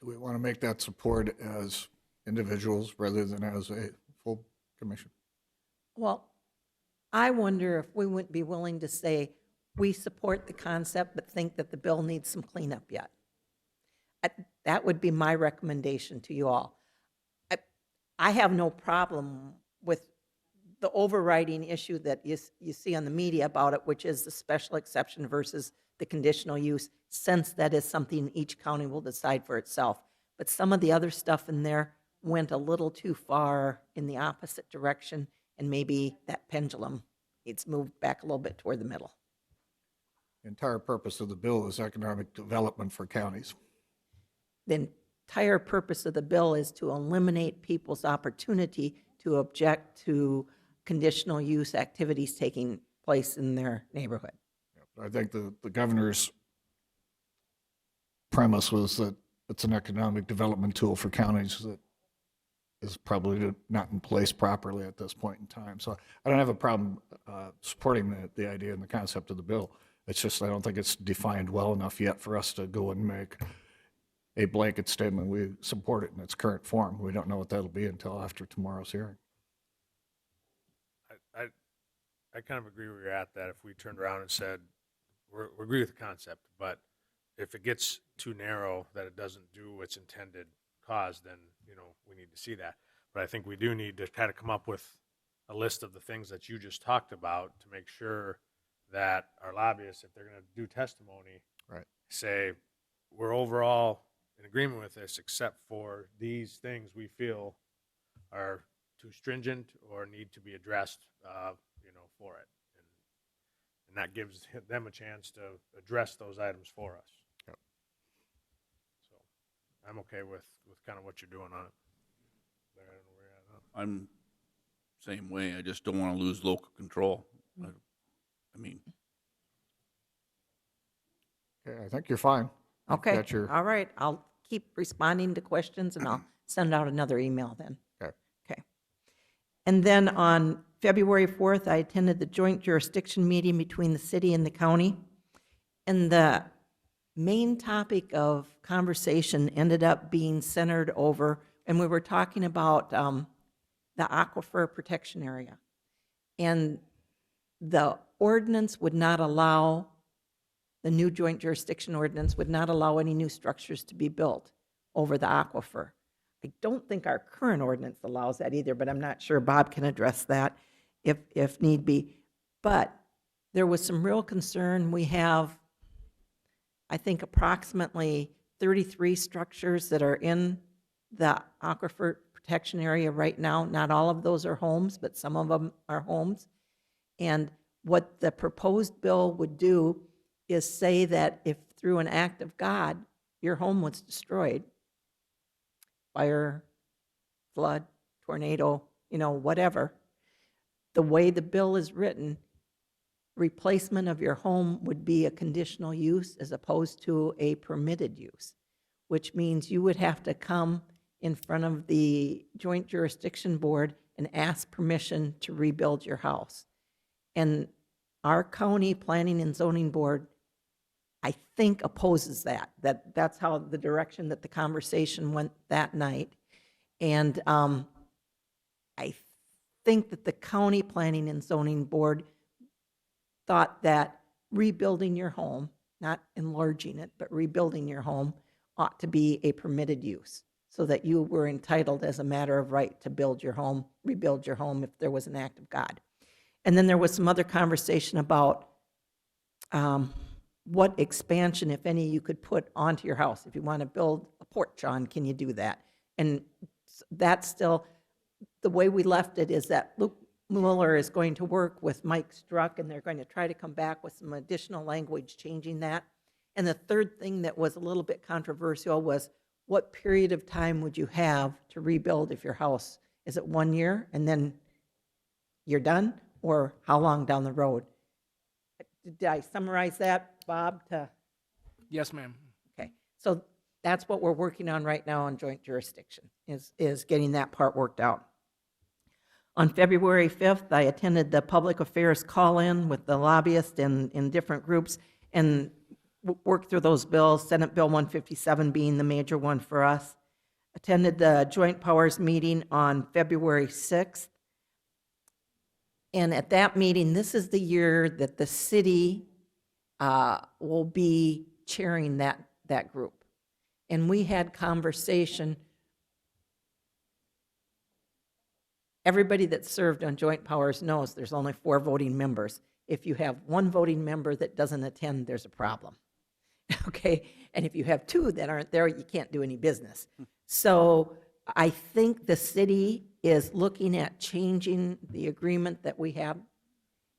Do we want to make that support as individuals rather than as a full commission? Well, I wonder if we wouldn't be willing to say, we support the concept, but think that the bill needs some cleanup yet. That would be my recommendation to you all. I have no problem with the overriding issue that you see on the media about it, which is the special exception versus the conditional use, since that is something each county will decide for itself. But some of the other stuff in there went a little too far in the opposite direction, and maybe that pendulum needs moved back a little bit toward the middle. The entire purpose of the bill is economic development for counties. The entire purpose of the bill is to eliminate people's opportunity to object to conditional use activities taking place in their neighborhood. I think the governor's premise was that it's an economic development tool for counties that is probably not in place properly at this point in time. So I don't have a problem supporting the idea and the concept of the bill. It's just I don't think it's defined well enough yet for us to go and make a blanket statement. We support it in its current form. We don't know what that'll be until after tomorrow's hearing. I kind of agree where you're at, that if we turned around and said, we agree with the concept, but if it gets too narrow that it doesn't do its intended cause, then, we need to see that. But I think we do need to kind of come up with a list of the things that you just talked about to make sure that our lobbyists, if they're going to do testimony, right, say, we're overall in agreement with this, except for these things we feel are too stringent or need to be addressed, for it. And that gives them a chance to address those items for us. Yep. So I'm okay with kind of what you're doing on it. I'm same way. I just don't want to lose local control. I mean. Okay, I think you're fine. Okay, That's your, all right. I'll keep responding to questions, and I'll send out another email then. Okay. Okay. And then on February 4th, I attended the joint jurisdiction meeting between the city and the county. And the main topic of conversation ended up being centered over, and we were talking about the aquifer protection area. And the ordinance would not allow, the new joint jurisdiction ordinance would not allow any new structures to be built over the aquifer. I don't think our current ordinance allows that either, but I'm not sure. Bob can address that if need be. But there was some real concern. We have, I think, approximately 33 structures that are in the aquifer protection area right now. Not all of those are homes, but some of them are homes. And what the proposed bill would do is say that if through an act of God, your home was destroyed, fire, flood, tornado, whatever, the way the bill is written, replacement of your home would be a conditional use as opposed to a permitted use, which means you would have to come in front of the Joint Jurisdiction Board and ask permission to rebuild your house. And our county planning and zoning board, I think, opposes that. That's how the direction that the conversation went that night. And I think that the county planning and zoning board thought that rebuilding your home, not enlarging it, but rebuilding your home ought to be a permitted use, so that you were entitled as a matter of right to build your home, rebuild your home if there was an act of God. And then there was some other conversation about what expansion, if any, you could put onto your house. If you want to build a porch on, can you do that? And that's still, the way we left it is that Luke Mueller is going to work with Mike Struck, and they're going to try to come back with some additional language changing that. And the third thing that was a little bit controversial was, what period of time would you have to rebuild if your house, is it 1 year and then you're done, or how long down the road? Did I summarize that, Bob? Yes, ma'am. Okay, so that's what we're working on right now on joint jurisdiction, is getting that part worked out. On February 5th, I attended the public affairs call-in with the lobbyists in different groups and worked through those bills, Senate Bill 157 being the major one for us. Attended the Joint Powers meeting on February 6th. And at that meeting, this is the year that the city will be chairing that group. And we had conversation. Everybody that served on Joint Powers knows there's only 4 voting members. If you have 1 voting member that doesn't attend, there's a problem. Okay? And if you have 2 that aren't there, you can't do any business. So I think the city is looking at changing the agreement that we have.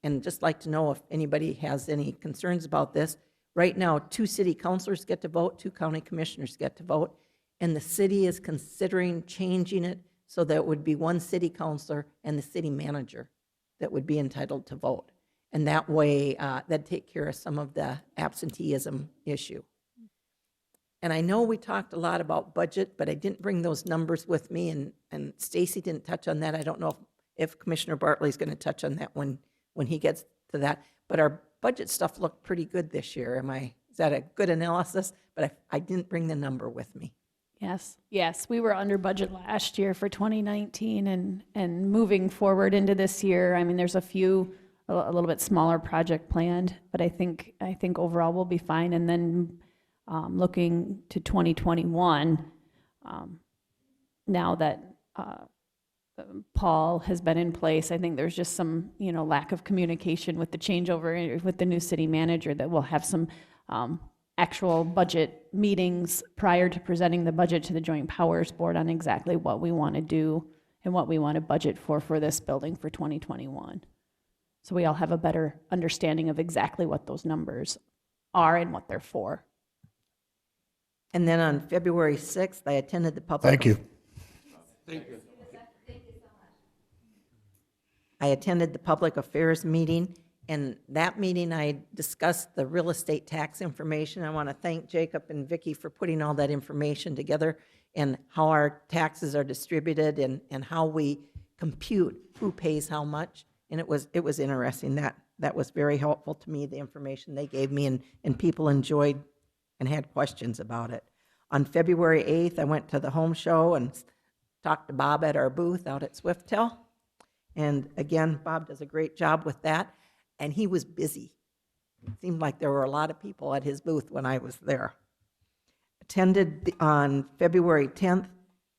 And just like to know if anybody has any concerns about this. Right now, 2 city councilors get to vote, 2 county commissioners get to vote, and the city is considering changing it so that it would be 1 city councilor and the city manager that would be entitled to vote. And that way, that'd take care of some of the absenteeism issue. And I know we talked a lot about budget, but I didn't bring those numbers with me, and Stacy didn't touch on that. I don't know if Commissioner Bartley's going to touch on that when he gets to that. But our budget stuff looked pretty good this year. Is that a good analysis? But I didn't bring the number with me. Yes, we were under budget last year for 2019, and moving forward into this year, I mean, there's a little bit smaller project planned, but I think overall we'll be fine. And then looking to 2021, now that Paul has been in place, I think there's just some, lack of communication with the changeover with the new city manager, that we'll have some actual budget meetings prior to presenting the budget to the Joint Powers Board on exactly what we want to do and what we want to budget for this building for 2021. So we all have a better understanding of exactly what those numbers are and what they're for. And then on February 6th, I attended the public. Thank you. Thank you. I attended the public affairs meeting, and that meeting I discussed the real estate tax information. I want to thank Jacob and Vicki for putting all that information together, and how our taxes are distributed, and how we compute who pays how much. And it was interesting. That was very helpful to me, the information they gave me, and people enjoyed and had questions about it. On February 8th, I went to the home show and talked to Bob at our booth out at Swiftel. And again, Bob does a great job with that. And he was busy. It seemed like there were a lot of people at his booth when I was there. Attended on February 10th.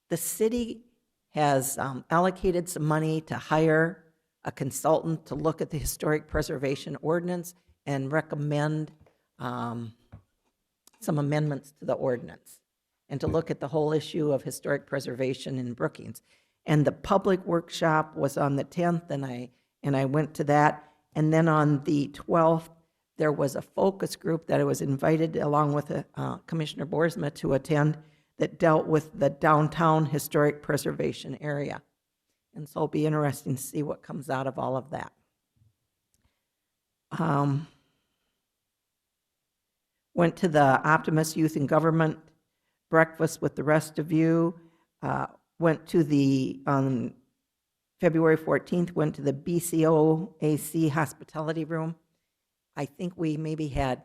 The city has allocated some money to hire a consultant to look at the historic preservation ordinance and recommend some amendments to the ordinance, and to look at the whole issue of historic preservation in Brookings. And the public workshop was on the 10th, and I went to that. And then on the 12th, there was a focus group that I was invited, along with Commissioner Boersma, to attend, that dealt with the downtown historic preservation area. And so it'll be interesting to see what comes out of all of that. Went to the Optimist Youth in Government breakfast with the rest of you. Went to on February 14th, went to the BCOAC hospitality room. I think we maybe had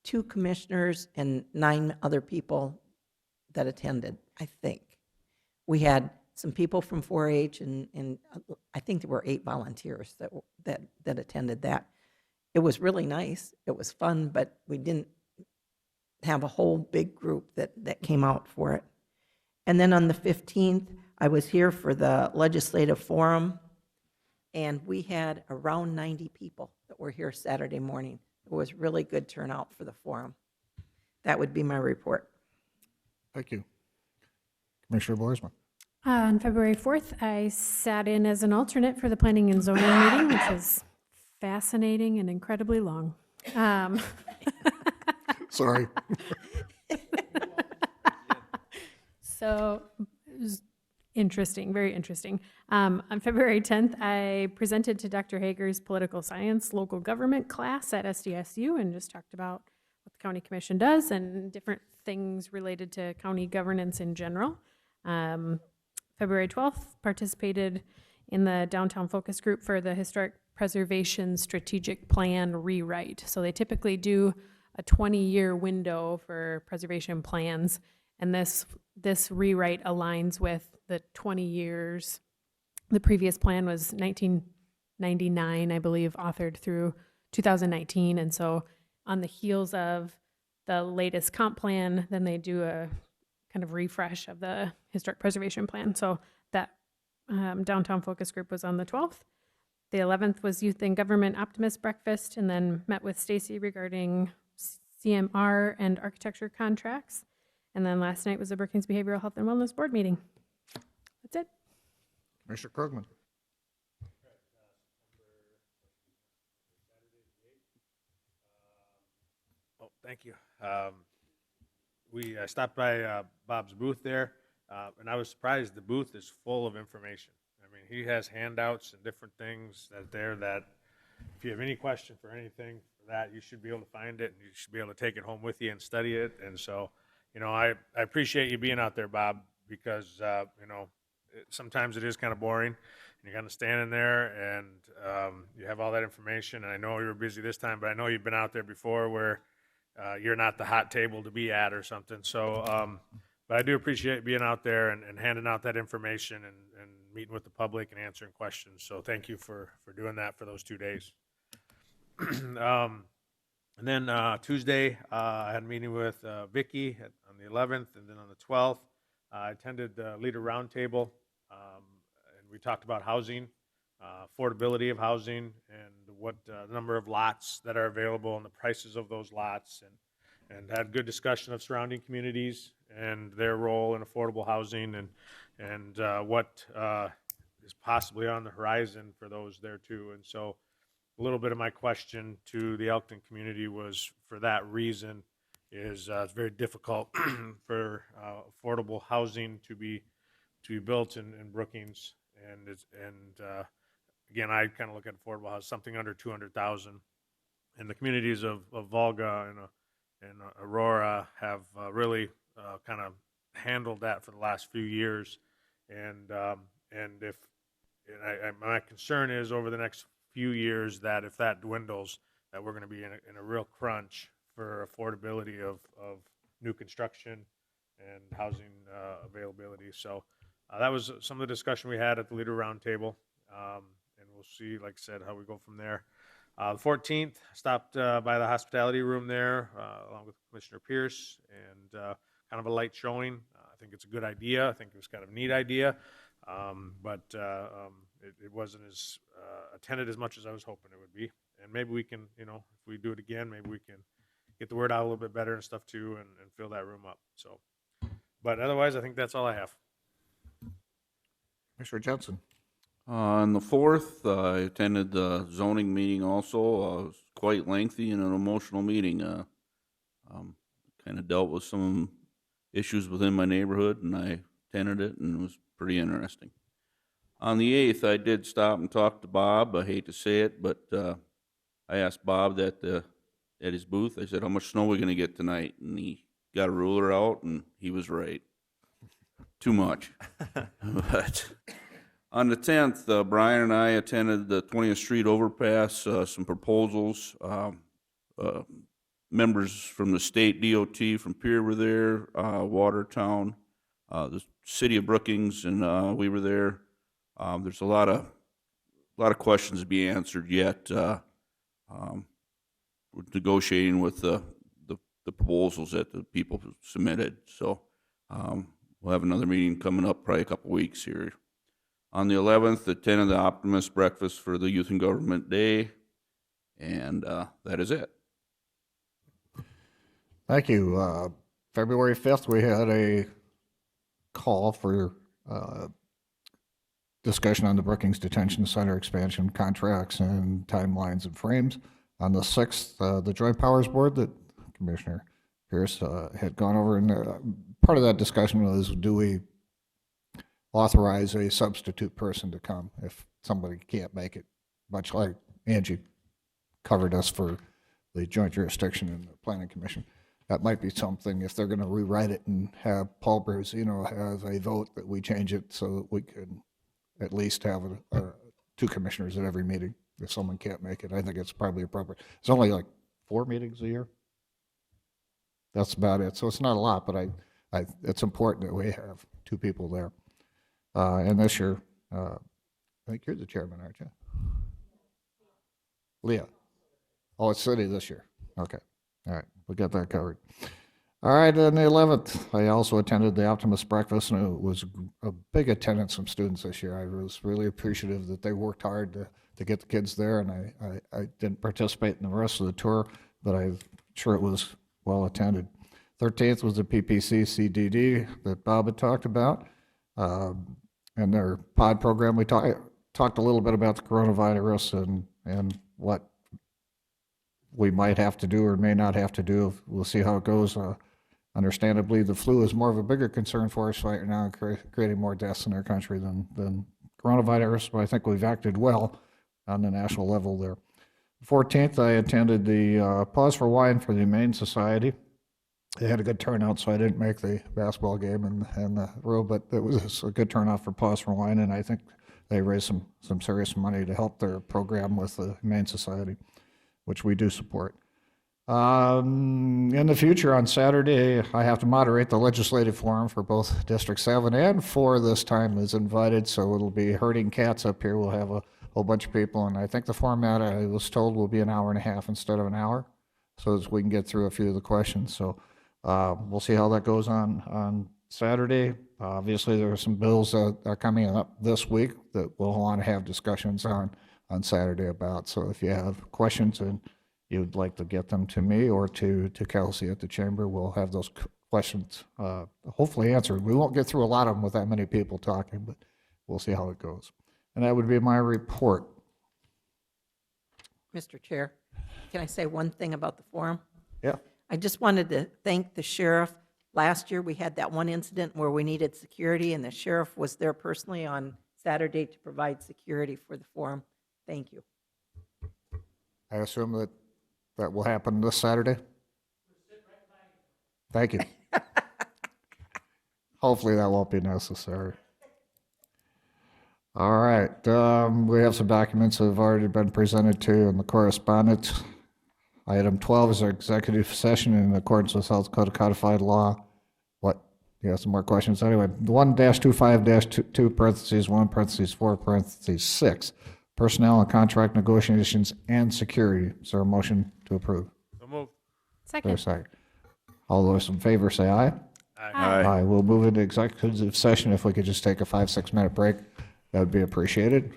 2 commissioners and 9 other people that attended, I think. We had some people from 4-H, and I think there were 8 volunteers that attended that. It was really nice. It was fun, but we didn't have a whole big group that came out for it. And then on the 15th, I was here for the legislative forum, and we had around 90 people that were here Saturday morning. It was really good turnout for the forum. That would be my report. Thank you. Commissioner Boersma. On February 4th, I sat in as an alternate for the Planning and Zoning meeting, which was fascinating and incredibly long. Sorry. So it was interesting, very interesting. On February 10th, I presented to Dr. Hager's political science local government class at SDSU and just talked about what the county commission does and different things related to county governance in general. February 12th, participated in the downtown focus group for the Historic Preservation Strategic Plan rewrite. So they typically do a 20-year window for preservation plans, and this rewrite aligns with the 20 years. The previous plan was 1999, I believe, authored through 2019, and so on the heels of the latest comp plan, then they do a kind of refresh of the historic preservation plan. So that downtown focus group was on the 12th. The 11th was Youth and Government Optimist Breakfast, and then met with Stacy regarding CMR and architecture contracts. And then last night was the Brookings Behavioral Health and Wellness Board meeting. That's it. Commissioner Krugman. Oh, thank you. We stopped by Bob's booth there, and I was surprised the booth is full of information. I mean, he has handouts and different things that if you have any question for anything for that, you should be able to find it, and you should be able to take it home with you and study it. And so, I appreciate you being out there, Bob, because, sometimes it is kind of boring, and you're kind of standing there, and you have all that information. And I know you were busy this time, but I know you've been out there before where you're not the hot table to be at or something. So, but I do appreciate being out there and handing out that information and meeting with the public and answering questions. So thank you for doing that for those 2 days. And then Tuesday, I had a meeting with Vicki on the 11th, and then on the 12th, I attended the Leader Roundtable, and we talked about housing, affordability of housing, and what number of lots that are available and the prices of those lots, and had good discussion of surrounding communities and their role in affordable housing, and what is possibly on the horizon for those there too. And so a little bit of my question to the Elkton community was, for that reason, is it's very difficult for affordable housing to be built in Brookings, and again, I kind of look at affordable housing something under 200,000, and the communities of Volga and Aurora have really kind of handled that for the last few years, and my concern is over the next few years that if that dwindles, that we're going to be in a real crunch for affordability of new construction and housing availability. So that was some of the discussion we had at the Leader Roundtable, and we'll see, like I said, how we go from there. The 14th, stopped by the hospitality room there along with Commissioner Pierce, and kind of a light showing. I think it's a good idea. I think it was kind of a neat idea, but it wasn't as attended as much as I was hoping it would be. And maybe we can, if we do it again, maybe we can get the word out a little bit better and stuff too, and fill that room up. So, but otherwise, I think that's all I have. Commissioner Jensen. On the 4th, I attended the zoning meeting also. It was quite lengthy and an emotional meeting. Kind of dealt with some issues within my neighborhood, and I attended it, and it was pretty interesting. On the 8th, I did stop and talk to Bob. I hate to say it, but I asked Bob that at his booth, I said, how much snow are we going to get tonight? And he got a ruler out, and he was right. Too much. But on the 10th, Brian and I attended the 20th Street overpass, some proposals. Members from the state DOT from Pier were there, Watertown, the city of Brookings, and we were there. There's a lot of questions to be answered yet. We're negotiating with the proposals that the people submitted. So we'll have another meeting coming up probably a couple weeks here. On the 11th, attend the Optimist Breakfast for the Youth and Government Day. And that is it. Thank you. February 5th, we had a call for discussion on the Brookings Detention Center expansion contracts and timelines and frames. On the 6th, the Joint Powers Board that Commissioner Pierce had gone over, and part of that discussion was, do we authorize a substitute person to come if somebody can't make it, much like Angie covered us for the Joint Jurisdiction and the Planning Commission. That might be something, if they're going to rewrite it and have Paul Berzino have a vote, that we change it so that we could at least have two commissioners at every meeting if someone can't make it. I think it's probably appropriate. It's only like 4 meetings a year. That's about it. So it's not a lot, but it's important that we have 2 people there. And this year, I think you're the chairman, aren't you? Leah. Oh, it's city this year. Okay. All right. We got that covered. All right. On the 11th, I also attended the Optimist Breakfast, and it was a big attendance from students this year. I was really appreciative that they worked hard to get the kids there, and I didn't participate in the rest of the tour, but I'm sure it was well attended. 13th was the PPC CDD that Bob had talked about, and their pod program. We talked a little bit about the coronavirus and what we might have to do or may not have to do. We'll see how it goes. Understandably, the flu is more of a bigger concern for us right now, creating more deaths in our country than coronavirus, but I think we've acted well on the national level there. 14th, I attended the Pause for Wine for the Humane Society. They had a good turnout, so I didn't make the basketball game and the row, but it was a good turnout for Pause for Wine, and I think they raised some serious money to help their program with the Humane Society, which we do support. In the future, on Saturday, I have to moderate the legislative forum for both District 7 and 4 this time is invited, so it'll be herding cats up here. We'll have a whole bunch of people, and I think the format, I was told, will be an hour and a half instead of an hour, so as we can get through a few of the questions. So we'll see how that goes on Saturday. Obviously, there are some bills that are coming up this week that we'll want to have discussions on Saturday about. So if you have questions and you'd like to get them to me or to Kelsey at the chamber, we'll have those questions hopefully answered. We won't get through a lot of them with that many people talking, but we'll see how it goes. And that would be my report. Mr. Chair, can I say one thing about the forum? Yeah. I just wanted to thank the sheriff. Last year, we had that one incident where we needed security, and the sheriff was there personally on Saturday to provide security for the forum. Thank you. I assume that will happen this Saturday? Thank you. Hopefully that won't be necessary. All right. We have some documents that have already been presented to in the correspondence. Item 12 is our executive session in accordance with South Dakota codified law. What? You have some more questions? Anyway, 1-25-2 parentheses 1 parentheses 4 parentheses 6. Personnel and contract negotiations and security. Is there a motion to approve? So moved. Second. All those in favor say aye. Aye. Aye. We'll move into executive session. If we could just take a 5-6 minute break, that would be appreciated.